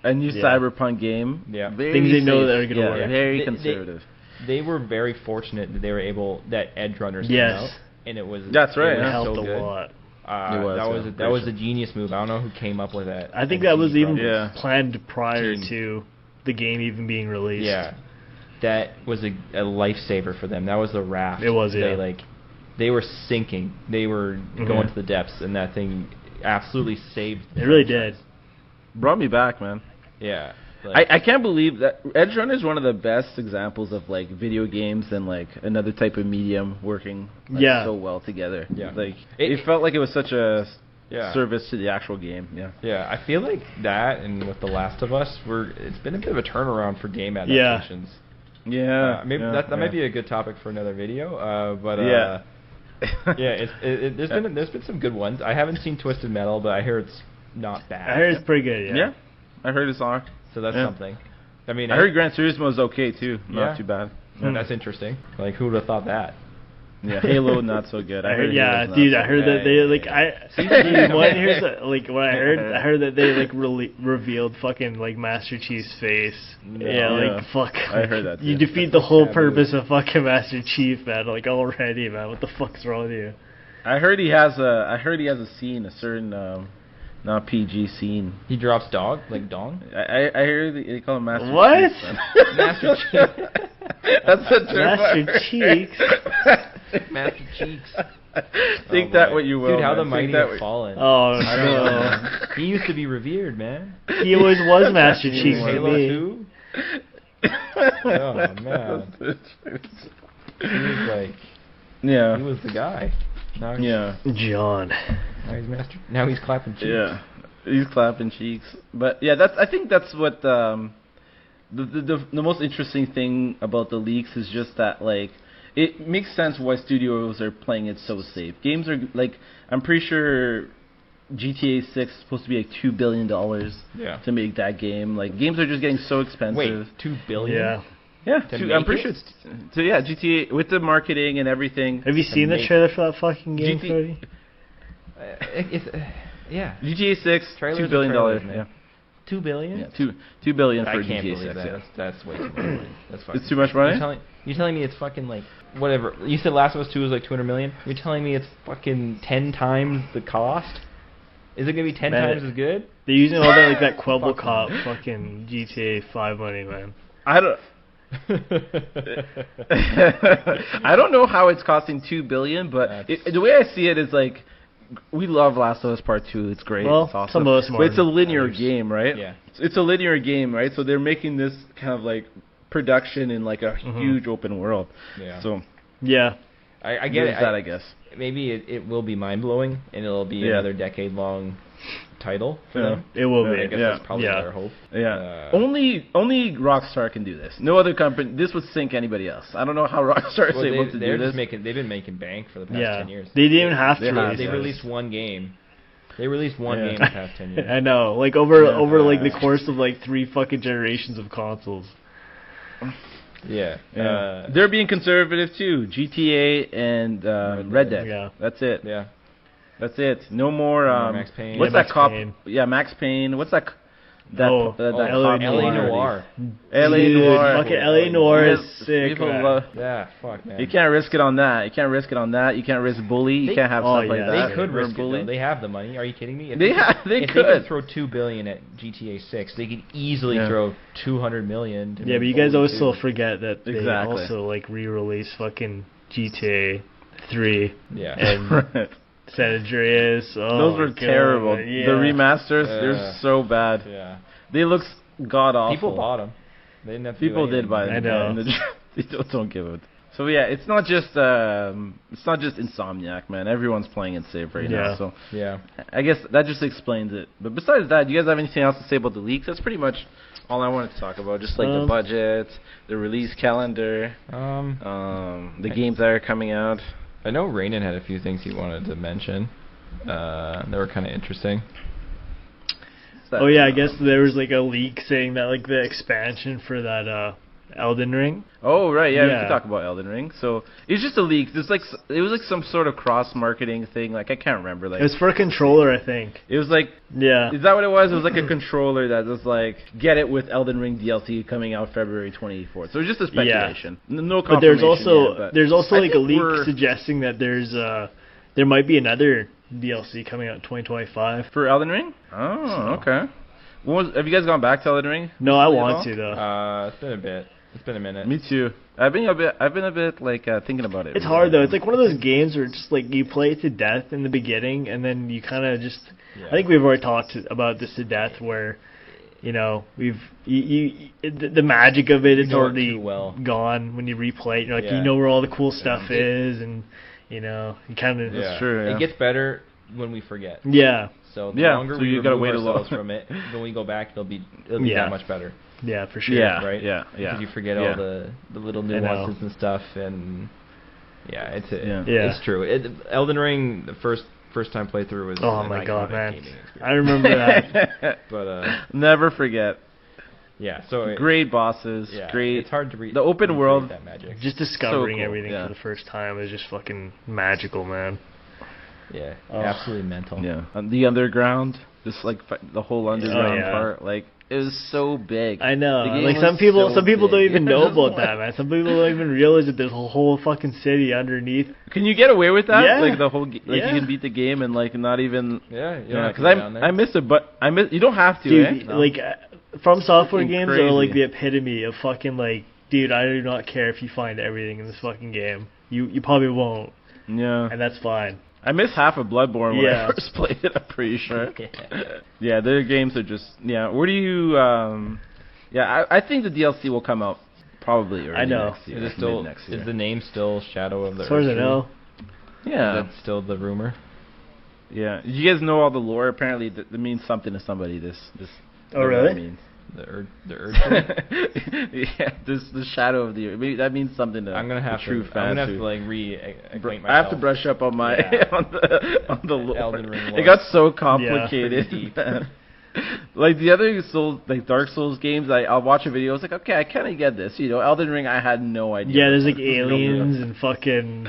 a new Yeah. Cyberpunk game. Yeah. Very Things they know safe. that are gonna yeah, work. Very They- conservative. They were very fortunate that they were able that Edge Runners Yes. came out, and it was That's right, It was yeah. It helped so a good. lot. It was, that yeah, was pretty that was sure. a genius move. I don't know who came up with that. I think at that was CD even Projekt. Yeah. planned prior Team. to the game even being released. Yeah, that was a lifesaver for them. That was the raft. It was, yeah. They were sinking. They were going Mhm. to the depths, and that thing absolutely saved. the It really franchise. did. Brought me back, man. Yeah. I can't believe that Edge Runner is one of the best examples of like video games and like another type of medium working like, Yeah. so well together. Yeah. Like It- it felt like it was such a Yeah. service to the actual game. Yeah. Yeah, I feel like that, and with The Last of Us, it's been a bit of a turnaround for game Yeah. adaptations. Yeah. Maybe yeah, that yeah. might be a good topic for another video. But Yeah. yeah, there's been some good ones. I haven't seen Twisted Metal, but I hear it's not bad. I heard it's pretty good. Yeah. Yeah. I heard it's on. So that's Yeah. something. I mean, I heard Gran Turismo was okay too. Yeah. Not too bad. that's interesting. Like, who would have thought that? Yeah. Halo not so good. I heard, Halo's yeah, not dude. so I heard good. that they like dude, here's what I heard that they like revealed fucking like Master Chief's face. Yeah, Yeah. like fuck. I heard that, You too. defeat the whole Taboo. purpose of fucking Master Chief, man. Like already, man. What the fuck's wrong with you? I heard he has a scene, a certain not PG scene. He drops dog, like dong. I heard they call him Master What? Chief, man. Master Chief. That's the term. Master Cheeks. Master Cheeks. Think Oh, that boy. what you will. Dude, how man. the Think mighty that have what- fallen. Oh I don't know. no. Man. He used to be revered, man. He always was Master Cheeks to Halo me. 2. Oh man. He was like, Yeah. he was the guy. Now he's, Yeah. John. Now he's clapping cheeks. Yeah. He's clapping cheeks. But yeah, I think that's what the most interesting thing about the leaks is just that like it makes sense why studios are playing it so safe. Games are like I'm pretty sure GTA 6 is supposed to be like $2 billion Yeah. to make that game. Like games are just getting so expensive. Wait, $2 billion? Yeah. Yeah, To I'm make pretty it? sure it's so yeah, GTA with the marketing and everything. Have you seen the make- trailer for that fucking game, GT Cody? Yeah. GTA 6, Trailers $2 are billion. trailers, Yeah. man. $2 billion? Yeah, $2 billion I for can't GTA believe 6. that. Yeah. That's way too much money. That's fucking. It's too much money? You're telling me it's fucking like whatever. You said Last of Us 2 was like 200 million. You're telling me it's fucking 10 times the cost? Is it gonna be 10 Man, times as good? They're using all that like that Quibble Fuck Cop them. fucking GTA 5 money, man. I don't. I don't know how it's costing $2 billion, but That's- the way I see it is like we love Last of Us Part 2. It's great. Well, it's awesome. some of us more but it's a than linear others. game, right? Yeah. It's a linear game, right? So they're making this kind of like production in like a huge open world. Yeah. So Yeah. I get there's it. that, I guess. Maybe it will be mind blowing, and it'll be Yeah. another decade long title for Yeah. them. It will Yeah, be. I guess Yeah. that's probably Yeah. their hope. Yeah. Only Rockstar can do this. No other company. This would sink anybody else. I don't know how Rockstar is Well, able to they're do just this. they've been making bank for the past Yeah. 10 years. They didn't even have to They have, release They yeah. this. released one game. They released one Yeah. game in the past 10 years. I know, like over Yeah. like the course of like 3 fucking generations of consoles. Yeah. Yeah. They're being conservative too. GTA and Red Dead. Yeah. That's it. Yeah. That's it. No more. Max Payne. What's Yeah, that Max cop? Payne. Yeah, Max Payne. What's that? That Oh, that LA cop LA noir. Noir. LA Dude, Noir. fucking LA Noir is sick, People man. love- Yeah, fuck, man. You can't risk it on that. You can't risk it on that. You can't risk Bully. You They- can't have oh, stuff like yeah. that. They could Or risk it, Bully. though. They have the money. Are you kidding me? If They if could. they could throw $2 billion at GTA 6, they could easily Yeah. throw $200 million. To Yeah, but make you guys always Bully still 2. forget that they Exactly. also like re-release fucking GTA 3 Yeah. and San Andreas. Oh, Those were God, terrible. yeah. The remasters, Yeah. they're so bad. Yeah. They look god awful. People bought them. They didn't have to People do did anything. buy I it. know. In the they don't give it. So yeah, it's not just Insomniac, man. Everyone's playing it safe right now. Yeah. So Yeah. I guess that just explains it. But besides that, do you guys have anything else to say about the leaks? That's pretty much all I wanted to talk about. Just like the budget, the release calendar, the games that are coming out. I know Ranon had a few things he wanted to mention. They were kind of interesting. Oh yeah, I guess there was like a leak saying that like the expansion for that Elden Ring. Oh right, yeah, we Yeah. can talk about Elden Ring. So it's just a leak. There's like it was like some sort of cross marketing thing. Like I can't remember. Like It was for a controller, I think. it was like. Yeah. Is that what it was? It was like a controller that was like, get it with Elden Ring DLC coming out February 24th. So it was just a speculation. No But there's confirmation also yet, but there's also I like a think leak we're- suggesting that there might be another DLC coming out in 2025. for Elden Ring? Oh, okay. Have you guys gone back to Elden Ring? No, I recently at want all? to though. It's been a bit. It's been a minute. Me too. I've been a bit like thinking about it. It's hard though. It's like one of those games where it's just like you play it to death in the beginning, and then you kind of just. Yeah. I think we've already talked about this to death, where you know the magic of it is know it already too well. gone when you replay it. You're like Yeah. you know where all the cool stuff is, and you know you kind of Yeah. true, yeah. It gets better when we forget. yeah. So the Yeah, longer so we you gotta remove wait a little. ourselves from it, when we go back, it'll be Yeah. that much better. Yeah, for sure. Yeah, right? yeah. Because you forget Yeah. all the little know. nuances and stuff, and yeah, Yeah. it's true. Elden Ring, the first time playthrough was Oh an my god, iconic man! gaming experience. I remember that. But Never forget. yeah, so Great bosses. yeah, Great. it's hard to read The open world- that magic. Just discovering cool, everything yeah. for the first time is just fucking magical, man. Yeah, Oh. absolutely mental. Yeah. And the underground, just like the whole underground yeah. part, like it was so big. I know. The game Like was some people so don't big. even know about that, man. Some people don't even realize that there's a whole fucking city underneath. Can you get away with that? Yeah. Like the whole, like Yeah. you can beat the game and like not even. Yeah, you don't Yeah, have to because go down there. I miss it, but you don't have to. Dude, No. like From Software Fucking games are like crazy. the epitome of fucking like, dude, I do not care if you find everything in this fucking game. You probably won't, Yeah. and that's fine. I missed half of Bloodborne when Yeah. I first played it. I'm pretty sure. Yeah. Yeah, their games are just Where do you? Yeah, I think the DLC will come out probably early I know. next year. Is it still? mid next year. Is the name still Shadow of the As far as I Earth know, Yeah. Is that still the rumor? Yeah. Did you guys know all the lore? Apparently, that means something to somebody. This. Oh, whatever really? that means. The Earth. Yeah, the shadow of the earth. Maybe that means something to I'm gonna have the true to. fans. I'm gonna have who- to like reacquaint myself. I have to brush up on my Yeah. on the lore. Elden Ring It lore. got so Pretty complicated. deep. man. Like the other Souls, like Dark Souls games, I'll watch a video. I was like, okay, I kind of get this. Elden Ring, I had no idea. yeah, there's like This is real aliens deal. and fucking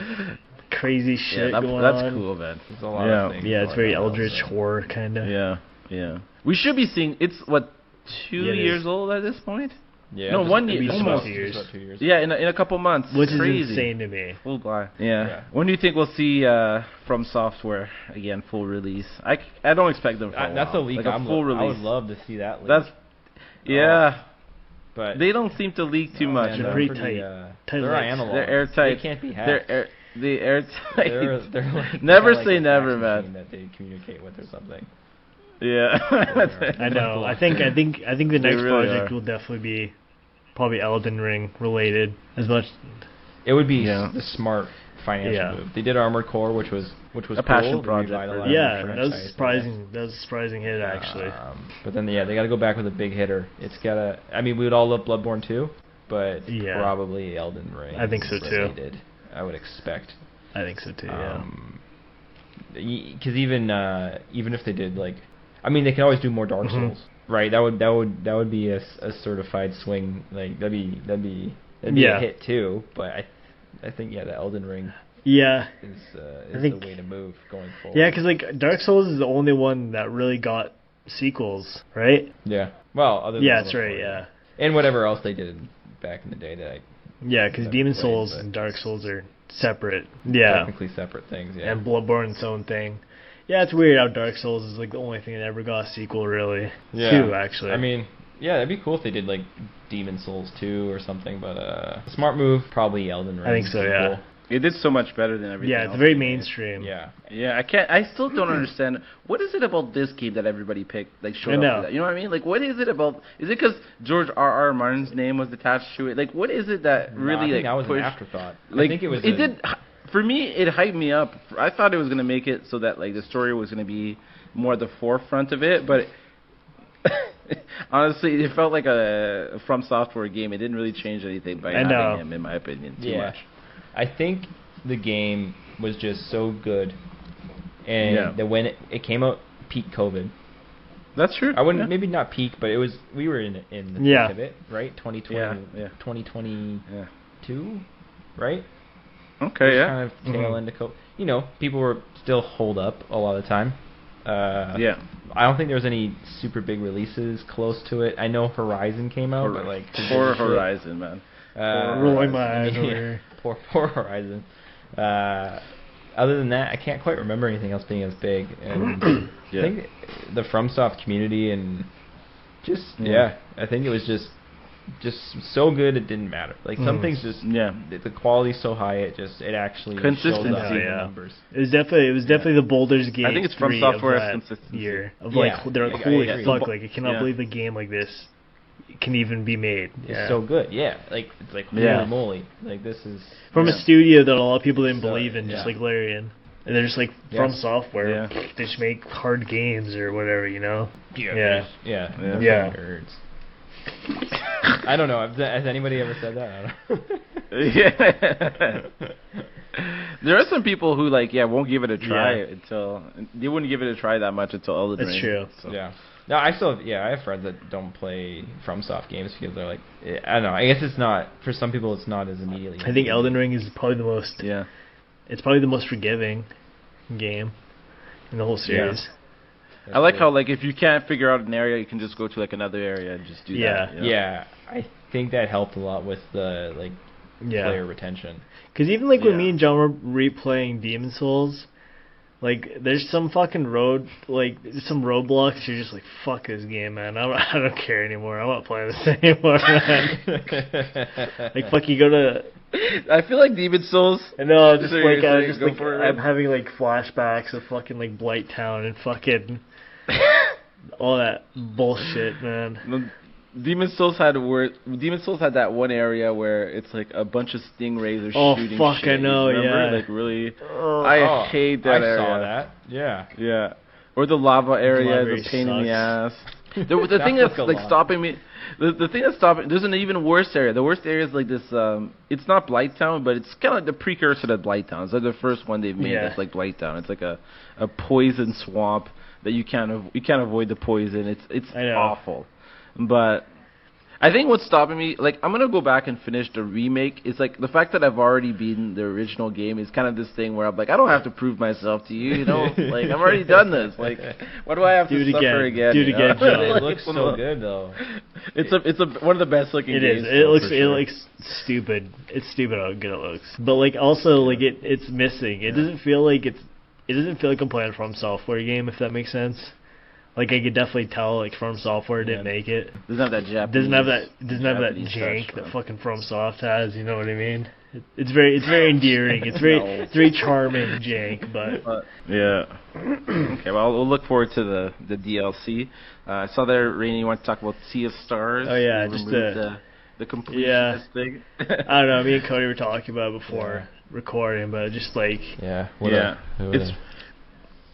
crazy shit Yeah, going that's on. cool, man. There's a lot Yeah. of things. Yeah, it's going very on eldritch also. horror kind of. Yeah. We should be seeing. It's what 2 Yeah, it years is. old at this point. Yeah, No, just- 1 it'll year- be just almost. about- 2 just about 2 years. Yeah, in a couple months. Which It's crazy. is insane to me. Full blind. Yeah. Yeah. When do you think we'll see From Software again, full release? I don't expect them for a That's a while. leak. Like a full I would release. love to see that leak. That's yeah. but They don't seem to leak too no, much. man, They're huh? pretty pretty, tight. they're Tight-lipped. analog. They're airtight. They can't be hacked. They're airtight. They're like Never kinda say like a never, fax man. machine that they communicate with or something. Yeah. I know. I think the They next really project are. will definitely be probably Elden Ring related as much. It would be Yeah. the smart financial Yeah. move. They did Armored Core, which was A cool, passion to project revitalize for the Yeah, that was franchise. surprising. That was a surprising hit actually. But then they got to go back with a big hitter. It's gotta. I mean, we would all love Bloodborne too, but Yeah. probably Elden Ring. I think so, is too. related, I would expect. I think so too. Yeah. Because even if they did like, I mean, they can always do more Dark Mhm. Souls, right? That would be a certified swing. Like that'd be Yeah. a hit too. But I think the Elden Ring Yeah. is think- the way to move going forward. Yeah, because like Dark Souls is the only one that really got sequels, right? Yeah. Well, other than Yeah, that's Bloodborne, right. Yeah. And whatever else they did back in the day that Yeah, because That's Demon right, Souls but and Dark Souls are separate. Yeah. technically separate things. Yeah. And Bloodborne its own thing. Yeah, it's weird how Dark Souls is like the only thing that ever got a sequel, really. Yeah. Two, actually. I mean, yeah, that'd be cool if they did like Demon Souls 2 or something. But smart move, probably Elden Ring. I think so, yeah. sequel. It did so much better than everything Yeah, else it's very they made. mainstream. Yeah. Yeah, I still don't understand. What is it about this game that everybody picked, like, showed I up know. for that? You know what I mean? Like, what is it about? Is it because George R.R. Martin's name was attached to it? Like, what is it that No, really, I think like, that was pushed? an afterthought. Like, I think it was. For me, it hyped me up. I thought it was gonna make it so that, like, the story was gonna be more at the forefront of it, but honestly, it felt like a From Software game. It didn't really change anything by I know. having him, in my opinion, too much. I think the game was just so good, and that when it came out, peak COVID. That's true. I wouldn't maybe not peak, but it was. We were in the thick of it, right? 2020, 2022, right? Okay, yeah. Kind of tail end of COVID. You know, people were still holed up a lot of the time. I don't think there was any super big releases close to it. I know Horizon came out, but like poor Horizon, man. Rolling my eyes over here. Poor Horizon. Other than that, I can't quite remember anything else being as big. And I think the FromSoft community and I think it was just so good it didn't matter. Like some things just the quality's so high it actually consistency shows up in the numbers. It was definitely the Baldur's Gate. I think it's From Software's consistency year of they're like, holy fuck, like I cannot believe a game like this can even be made. It's so good. Yeah, like it's like holy moly, like this is from a studio that a lot of people didn't believe in, just like Larian. And they're just like From Software. They just make hard games or whatever, you know. Nerds. I don't know. Has anybody ever said that? I don't know. There are some people who won't give it a try until they wouldn't give it a try that much until Elden Ring. That's true. So. Yeah. No, I have friends that don't play FromSoft games because they're like, I don't know. I guess it's not for some people. It's not as immediately. I think Elden Ring is probably the most. Yeah. It's probably the most forgiving game in the whole series. Yeah. I like how if you can't figure out an area, you can just go to another area and just do that. You know? Yeah, I think that helped a lot with the player retention. Because even when me and John were replaying Demon Souls, there's some fucking some roadblocks. You're just like, fuck this game, man. I don't care anymore. I'm not playing this anymore, man. Fuck, you go to. I feel like Demon Souls. I know. I'm having flashbacks of fucking Blight Town and fucking all that bullshit, man. Demon Souls had that one area where it's a bunch of stingrays are shooting. Oh fuck, shit. I know, Remember? really. I hate that area. I saw that. Yeah. Yeah. Or the lava area, the pain in the ass. The thing that's stopping me. The thing that's stopping. There's an even worse area. The worst area is this. It's not Blight Town, but it's kind of the precursor to Blight Town. It's the first one they've made. That's like Blight Town. It's a poison swamp that you can't avoid the poison. It's awful. But I think what's stopping me, I'm gonna go back and finish the remake. It's the fact that I've already beaten the original game is kind of this thing where I'm I don't have to prove myself to you, you know. I've already done this. Why do I have to suffer again? Do it again, John. It looks so good though. It's one of the best looking games. It looks stupid. It's stupid how good it looks. But also it's missing. It doesn't feel like I'm playing a From Software game, if that makes sense. I could definitely tell From Software didn't make it. Doesn't have that Japanese. Doesn't have that jank that fucking FromSoft has. You know what I mean? It's very endearing. It's very charming jank, but yeah. Okay, well we'll look forward to the DLC. I saw there, Rainy, you want to talk about Sea of Stars? Oh yeah, just the completionist thing. I don't know. Me and Cody were talking about it before recording, but just it's.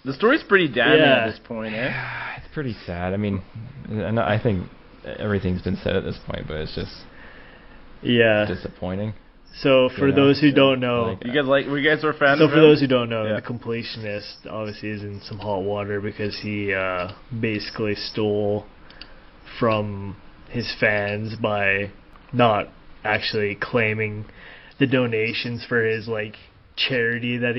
The story's pretty damning at this point, eh? It's pretty sad. I mean, I think everything's been said at this point, but it's just disappointing. So for those who don't know, you guys were fans. So for those who don't know, the completionist obviously is in some hot water because he basically stole from his fans by not actually claiming the donations for his charity that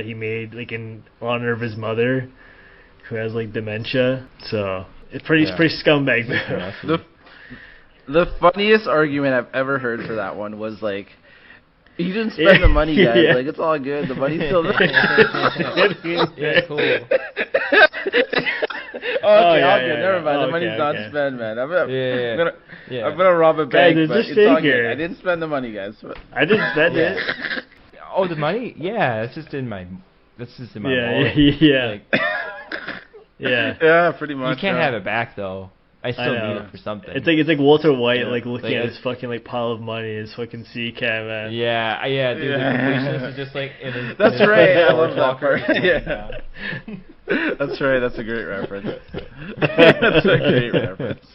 he made in honor of his mother who has dementia. So it's pretty scumbag move. The funniest argument I've ever heard for that one was you didn't spend the money, guys. It's all good. The money's still there. Cool. Okay, all good. Never mind. The money's not spent, man. I'm gonna rob a bank, but it's all good. I didn't spend the money, guys. I didn't spend it. Oh, the money? Yeah, that's just in my wallet. Yeah. Like, Yeah. Yeah, pretty much. you can't have it back though. I still need it for something. It's like Walter White like looking Like, at his fucking like pile of money, his fucking sea cat, man. yeah, dude. The completionist is just like in his. That's in his right. I love storage that locker. part. Yeah. That's right. That's a great reference. That's a great reference.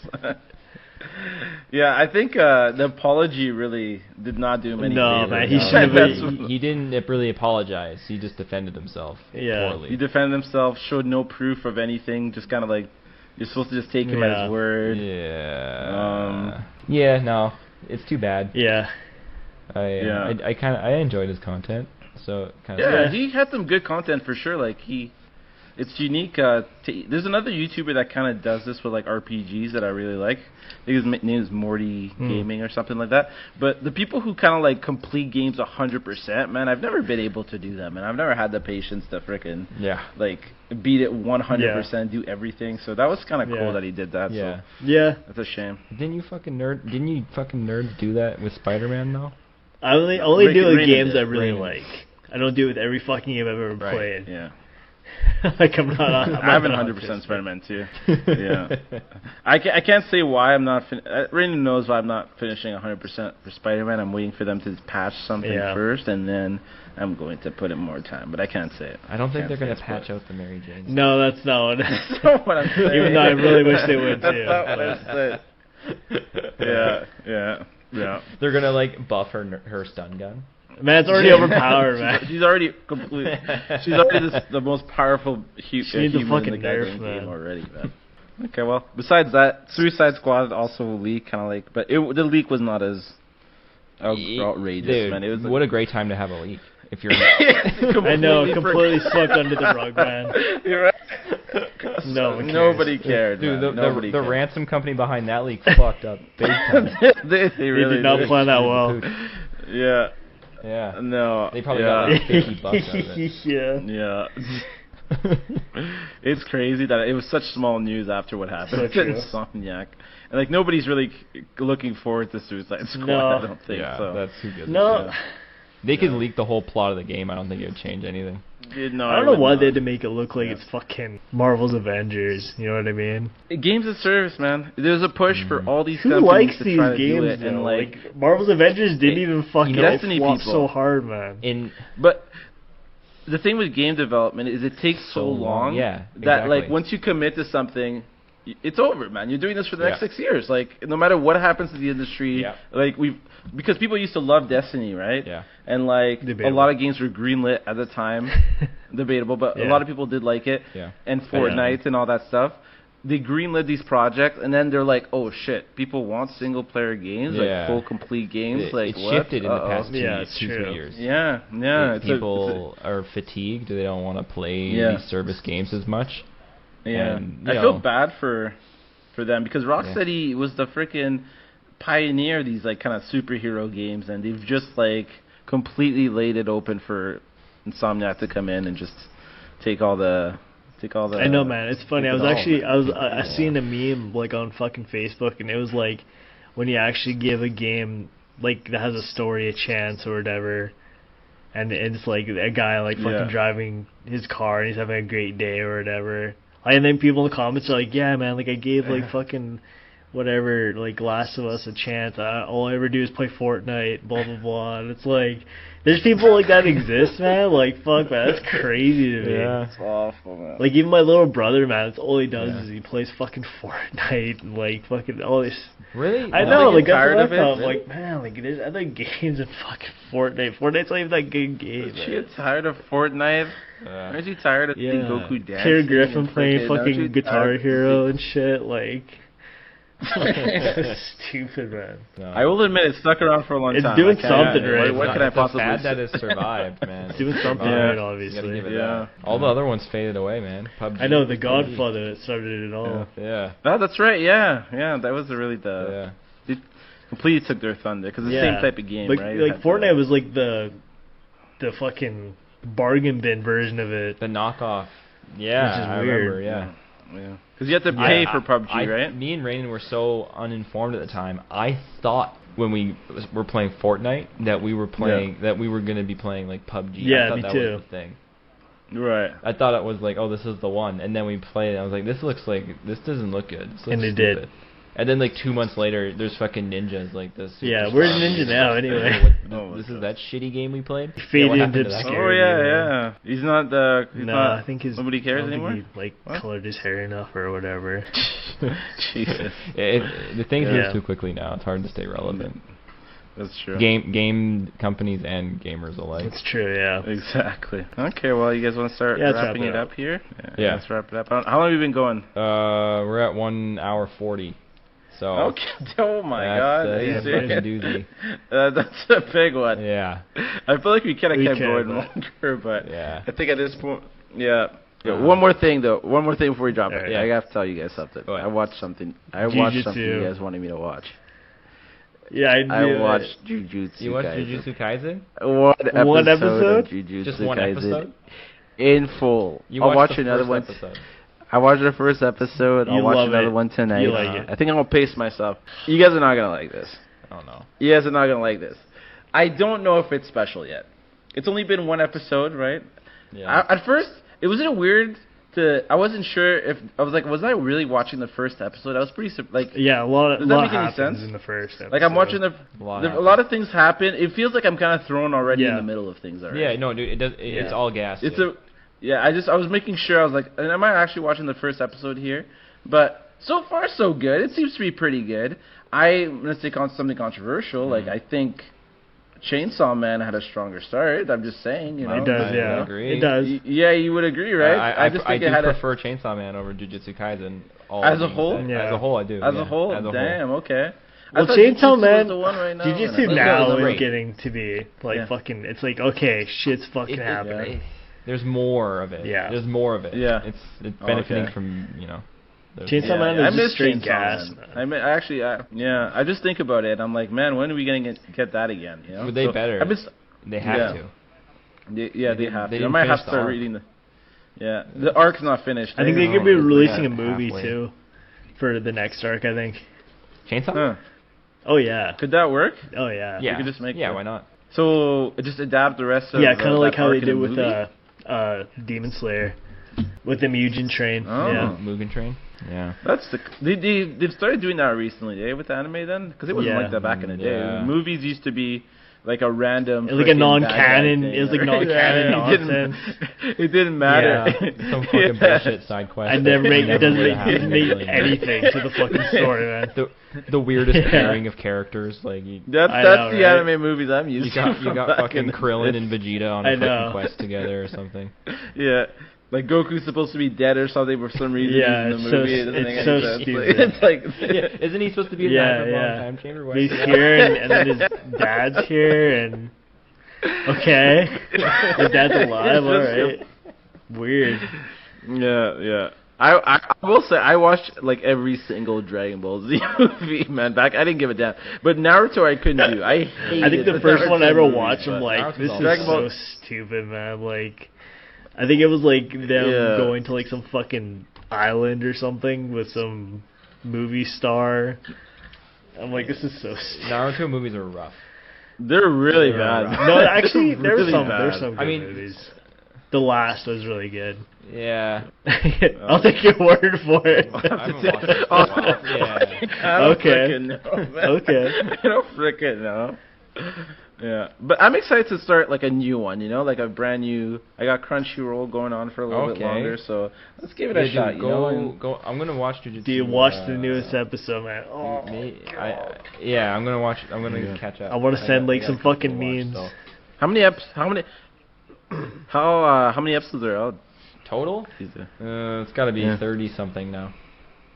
Yeah, I think the apology really did not do him any No, favors. man, he should have. He didn't really apologize. He just defended himself poorly. He defended himself, showed no proof of anything, just kind of like, you're supposed to just take him at his word. Yeah. Yeah, no. It's too bad. Yeah. I enjoyed his content. So kind of. Yeah, he had some good content for sure. Like it's unique. There's another YouTuber that kind of does this with like RPGs that I really like. I think his name is Morty Gaming or something like that. But the people who kind of like complete games 100%, man, I've never been able to do that, man. I've never had the patience to frickin' like beat it 100%, do everything. So that was kind of cool that he did that. Yeah. So Yeah. that's a shame. Didn't you fucking nerds do that with Spider-Man though? I only do it with games I really Ranon. like. I don't do it with every fucking game I've ever played. Yeah. Like I'm not. I haven't 100% Spider-Man 2. Yeah. I can't say why I'm not. Rainen knows why I'm not finishing 100% for Spider-Man. I'm waiting for them to patch something first, and then I'm going to put in more time. But I can't say it. I don't think they're going to patch out the Mary Jane. No, that's not. That's not what I'm saying. Even though I really wish they would too. That's not what I said. Yeah. They're going to like buff her stun gun. Man, it's already overpowered, man. She's already completely. She's already the most powerful She needs a human in fucking the nerf, goddamn man. game already, man. Okay, well, besides that, Suicide Squad also leaked, kind of like, but the leak was not as outrageous, Dude, man. It was what a great time to have a leak. If you're, I know, completely swept under the rug, man. You're right. Nobody cared. Dude, man. the ransom company behind that leak fucked up big time. they really did not plan that well. Yeah. Yeah. No. They probably got like $50 out of it. Yeah. It's crazy that it was such small news after what happened with Insomniac. And like nobody's really looking forward to Suicide Squad, I don't think. Yeah, so. that's who gives a No. shit. They could leak the whole plot of the game. I don't think it would change anything. I don't know why they had to make it look like it's fucking Marvel's Avengers. You know what I mean? Games as service, man. There's a push for all these Who companies likes to these try to do games? it, and like Marvel's Avengers didn't even fucking Destiny flop people. so hard, man. But the thing with game development is it takes so long that like once you commit to something, it's over, man. You're doing this for the next 6 years. Like no matter what happens to the industry, like because people used to love Destiny, right? Yeah. And like Debatable. a lot of games were greenlit at the time. Debatable, but a lot of people did like it. Yeah. And Fortnite and all that stuff. They greenlit these projects, and then they're like, "Oh shit, people want single player games, like full complete games." It shifted in the past 2 3 years. Yeah. People are fatigued. They don't want to play these service games as much. Yeah, and, I feel bad for them because Rocksteady was the freaking pioneer of these like kind of superhero games, and they've just like completely laid it open for Insomniac to come in and just take all the. I know, man. It's funny. I seen a meme like on fucking Facebook, and it was like when you actually give a game like that has a story a chance or whatever, and it's like a guy like fucking driving his car and he's having a great day or whatever. And then people in the comments are like, yeah, man, like I gave like fucking whatever, like Last of Us a chance. All I ever do is play Fortnite, blah, blah, blah. And it's like, there's people like that exist, man. Like, fuck, man, that's crazy to me. Yeah, it's awful, man. Like, even my little brother, man, that's all he does is he plays fucking Fortnite and like fucking all this. Really? I know, like, tired that's of what I it? thought. Like, man, like, there's other games than fucking Fortnite. Fortnite's not even that good game, She gets tired of Fortnite. Aren't you tired of seeing Goku dancing? Peter Griffin playing aren't you fucking Guitar tired of Hero and shit, like... Stupid, man. No. I will admit it stuck around for a long It's time. doing I can't- something right. What can I possibly It's a fad say? that has survived, man. It's doing something right, obviously. You gotta give it that. All the other ones faded away, man. PUBG, I know, The Godfather that started it all. Yeah. Oh, that's right. Yeah. That was really the. It completely took their thunder because it's the same type of game, like, right? Like Fortnite was like the fucking bargain bin version of it. The knockoff. Yeah, Which is I weird. remember, yeah. Because you have to pay for PUBG, right? Me and Rainen were so uninformed at the time. I thought when we were playing Fortnite that we were playing that we were gonna be playing like PUBG. Yeah, I thought me that too. was the thing. Right. I thought it was like, oh, this is the one, and then we played it. I was like, this doesn't look good. This looks And it stupid. did. And then like 2 months later, there's fucking ninjas like this. Yeah, where's Ninja now, anyway? This is that shitty game we played. Faded what happened into to that? obscurity. Oh yeah, man. yeah. He's not the. He's No, not, I think his. nobody cares I don't anymore. think he, like, What? colored his hair enough or whatever. Jesus. The things Yeah. move too quickly now. It's hard to stay relevant. That's true. Game companies and gamers alike. That's true. Yeah. Exactly. Okay, well, you guys want to start Yeah, let's wrapping wrap it it up up. here? Yeah. Let's wrap it up. How long have you been going? We're at 1 hour 40. So Okay. Oh my God. Are you that's a serious? doozy. That's a big one. Yeah. I feel like we kind of We kept can, going but- longer, but Yeah. I think at this point, yeah. One more thing though. One more thing before we drop it. Alright. I have to tell you guys something. Go ahead. I watched something. I watched something Jujutsu. you guys wanted me to watch. Yeah, I knew I it. watched Jujutsu. You watched Kaisen. Jujutsu Kaisen? One episode? episode? Of Jujutsu Just one Kaisen episode? In full. You I'll watched watch the another first one. episode. I watched the first episode. I'll You watch love another it. one tonight. You like it. I think I'm gonna pace myself. You guys are not gonna like this. Oh no. You guys are not gonna like this. I don't know if it's special yet. It's only been one episode, right? Yeah. At first, it wasn't weird to. I wasn't sure if I was like, was I really watching the first episode? I was pretty like. Yeah, a lot. Does that lot make any happens sense? in the first episode. Like I'm watching A lot a lot of things happen. It feels like I'm kind of thrown already in Yeah. the middle of things already. Yeah, no, dude, it does. It's Yeah. all gas. It's dude. I was making sure. I was like, and am I actually watching the first episode here? But so far so good. It seems to be pretty good. I'm gonna say something controversial. Like I think Chainsaw Man had a stronger start. I'm just saying, you know. It does, I yeah. agree. It does. Yeah, you would agree, right? I just I think do it had prefer Chainsaw Man over Jujutsu Kaisen. All As a being whole? said. Yeah. As a whole, I do. as yeah. a whole. As a Damn. whole. Okay. Well, I thought Chainsaw Jujutsu Man, was the one right now, and Jujutsu I- now great. is getting to be like Yeah. fucking. It's like, okay, shit's fucking happening. There's more of it. Yeah. There's more of it. Yeah. It's Oh, benefiting okay. from the- Chainsaw Man I is miss just straight Chainsaw gas. Man. I actually, I just think about it. I'm like, man, when are we gonna get that again? You know? But they better. I miss, They have Yeah. to. they have They to. I didn't might have finish to the start arc. reading the. Yeah, the arc's not finished. I think eh? they could be No, releasing a it's movie halfway. too for the next arc. I think. Chainsaw? Huh. Oh yeah. Could that work? Oh yeah. Yeah. could just make yeah, the- why not? So just adapt the rest of. Yeah, kind of like that how they arc in did a with movie? Demon Slayer, with the Mugen Train. Oh. Yeah. Mugen Train? Yeah. That's they've started doing that recently, eh, with the anime then? Because it wasn't Yeah. like that back in the day. Yeah. Movies used to be like a random. It was like a frickin' bad guy non-canon- thing, it was like right? non-canon It didn't- nonsense. It didn't matter. Yeah. Some fucking bullshit side quest. And that then it never doesn't would've make, happened doesn't in a make million years. anything to the fucking story, man. The weirdest Yeah. pairing of characters, like you That's I that's know, the right? anime movies I'm used to. you got from back fucking in the Krillin day. and Vegeta on I a know. freaking quest together or something. Yeah. Like Goku's supposed to be dead or something for some reason. Yeah, in the it's so movie. It doesn't it's make so any sense. stupid. It's like Yeah, isn't he supposed to be a Yeah, time yeah. time chamber? Why He's is he here, and then his dad's here, and okay, his dad's alive. All right, weird. Yeah. I will say I watched like every single Dragon Ball Z movie, man. Back I didn't give a damn, but Naruto I couldn't do. I hated I think the first one I ever watched, I'm but like, Naruto's this all is Dragon so Ball- stupid, man. Like, I think it was like them Yeah. going to like some fucking island or something with some movie star. I'm like, this is so stupid. Naruto movies are rough. they're really They're bad. rough. No, actually, They're really there's bad. some good I mean- movies. The last was really good. Yeah. I'll take your word for it. I haven't watched it in a while. Yeah. I don't Okay. frickin' know, man. Okay. I don't frickin' know. Yeah, but I'm excited to start like a new one. You know, like a brand new. I got Crunchyroll going on for a little bit Okay. longer, so let's give it a Yeah, shot. dude, you know, and- go. I'm gonna watch Jujutsu. Do you watch the newest episode, man? Oh, yeah, I'm gonna watch. I'm gonna Yeah. catch up. I wanna send, like, got some a couple fucking to watch memes. still. How many how many episodes are out? Total? Jesus. It's got to be Yeah. 30 something now.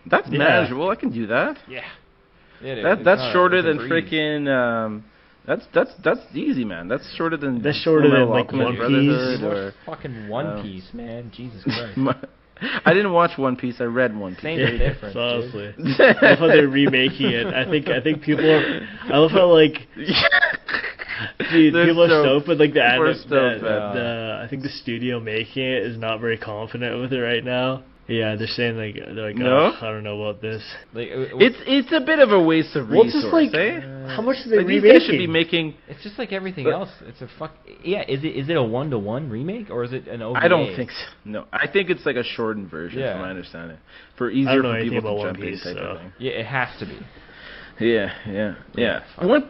That's Yeah. manageable. I can do that. Yeah. Yeah, dude, That's it's not- shorter it's a than breeze. freaking. That's easy, man. That's shorter than. That's shorter than, Fullmetal like, Alchemist One Brotherhood Piece. or. Fucking One um, Piece, man. Jesus Christ. I didn't watch One Piece. I read One Piece. Same Yeah, difference, so honestly. dude. I love how they're remaking it. I think people are. I love how like dude, They're people are so- stoked with like people are stoked, man. I think the studio making it is not very confident with it right now. Yeah, they're saying they're like, No? I don't know about this. Like, It's a bit of a waste of Well, resource, it's just like, eh? how much are they Like, these remaking? guys should be making. it's just like everything But- else. It's a fuck. Yeah, is it a 1-to-1 remake or is it an OVA? I don't think so. No, I think it's like a shortened version, Yeah. from my understanding, for I easier don't know for anything people about to One jump in Piece, type so. of thing. Yeah, it has to be. Yeah. fuck. One,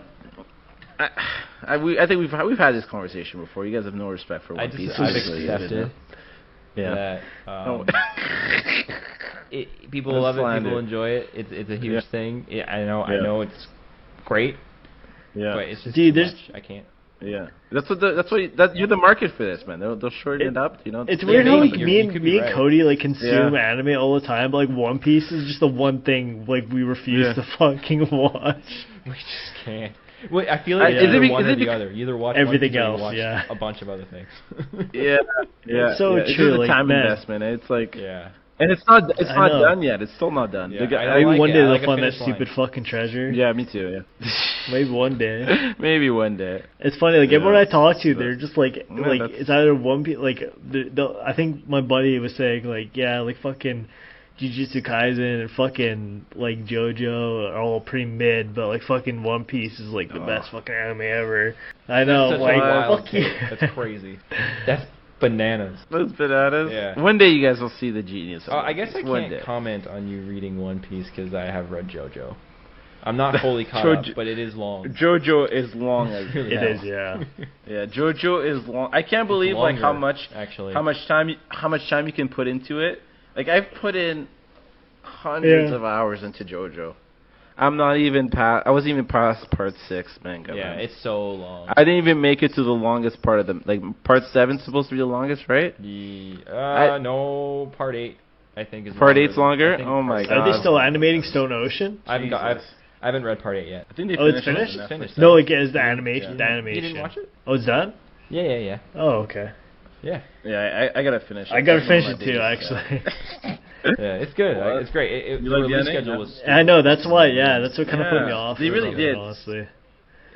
I think we've had this conversation before. You guys have no respect for One Piece. I've obviously, accepted Yeah. that Oh. people That's love it, slander. people enjoy it. It's a huge Yeah. thing. Yeah, I know Yeah. it's great, Yeah. but it's just Dude, too there's- much. I can't. Yeah. You're the market for this, man. They'll shorten it up. You know. It's Yeah, weird how maybe. like You could be me and right. Cody like consume Yeah. anime all the time, but like One Piece is just the one thing like we refuse Yeah. to fucking watch. We just can't. Wait, I feel like Is it's it either be- one is or it the bec- other. You either watch Everything one piece or you else, watch yeah. a bunch of other things. Yeah. It's so It's true, just a like, time man. investment. It's like, Yeah. and it's not I not know. done yet. It's still not done. Yeah, The guy- I don't Maybe like one it. day I they'll like a find that finish line. stupid fucking treasure. Yeah, me too. Yeah. Maybe one day. Maybe one day. It's funny, like Yeah. everyone I talk to, they're just like, Yeah, like that's- it's either One Piece, like I think my buddy was saying like, yeah, like fucking Jujutsu Kaisen and fucking like JoJo are all pretty mid, but like fucking One Piece is like the Oh. best fucking anime ever. I know, That's such like a wild fuck you. take. That's crazy. That's bananas. Those bananas. Yeah. One day you guys will see the genius. Of I One guess I Piece. One can't day. comment on you reading One Piece because I have read JoJo. I'm not fully caught Jojo- up, but it is long. JoJo is long as Really It hell. is, yeah. Yeah, JoJo is long. I can't It's believe like how longer, much actually. how much time you can put into it. Like I've put in hundreds Yeah. of hours into JoJo. I'm not even past. I wasn't even past part 6, man. God, Yeah, man. it's so long. I didn't even make it to the longest part of them. Like part 7's supposed to be the longest, right? No, part 8 I think is Part longer 8's longer? I think Oh my part God. Are they seven- still animating Stone Ocean? I haven't got. Jesus. I haven't read part 8 yet. I think they Oh, it's finished finished? it on Finished. Netflix. No, like is the animation. Yeah. The animation. You didn't watch it? Oh, it's done. Yeah. Oh, okay. Yeah. Yeah, I gotta finish it. I gotta That's finish one it of my too, biggest, actually. Yeah, it's good. What? It's great. You The like the release ending? schedule Yeah. was. I know, that's why, yeah, that's what kind of put me Yeah, off. they a really little bit, did. honestly.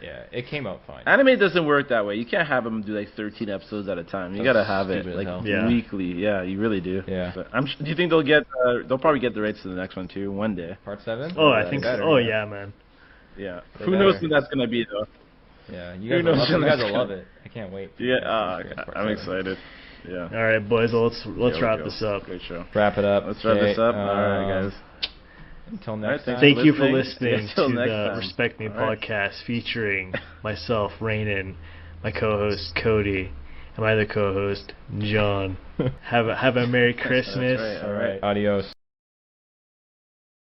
Yeah, it came out fine. Anime doesn't work that way. You can't have them do like 13 episodes at a time. You That's gotta have it stupid as like hell. Yeah. weekly. Yeah, you really do. Yeah. But do you think they'll get? They'll probably get the rights to the next one too one day. Part 7. Oh, Yeah, I think better, so. Oh, yeah. yeah, man. Yeah. They Who knows better. when that's gonna be though? Yeah, Who you guys, knows will love, when you guys that's will love gonna- it. I can't wait. Yeah. Part I'm 7. excited. Yeah. All right, boys, let's Yeah, wrap go. this up. Great show. Wrap it up. Let's wrap Okay, this up. All right, guys. Until All right, next time. thanks. Thank you for listening. listening Until to next the time. Respect Me All right. podcast featuring myself, Ranon, my co-host Cody, and my other co-host John. Have a Merry Christmas. right. All right. Adios.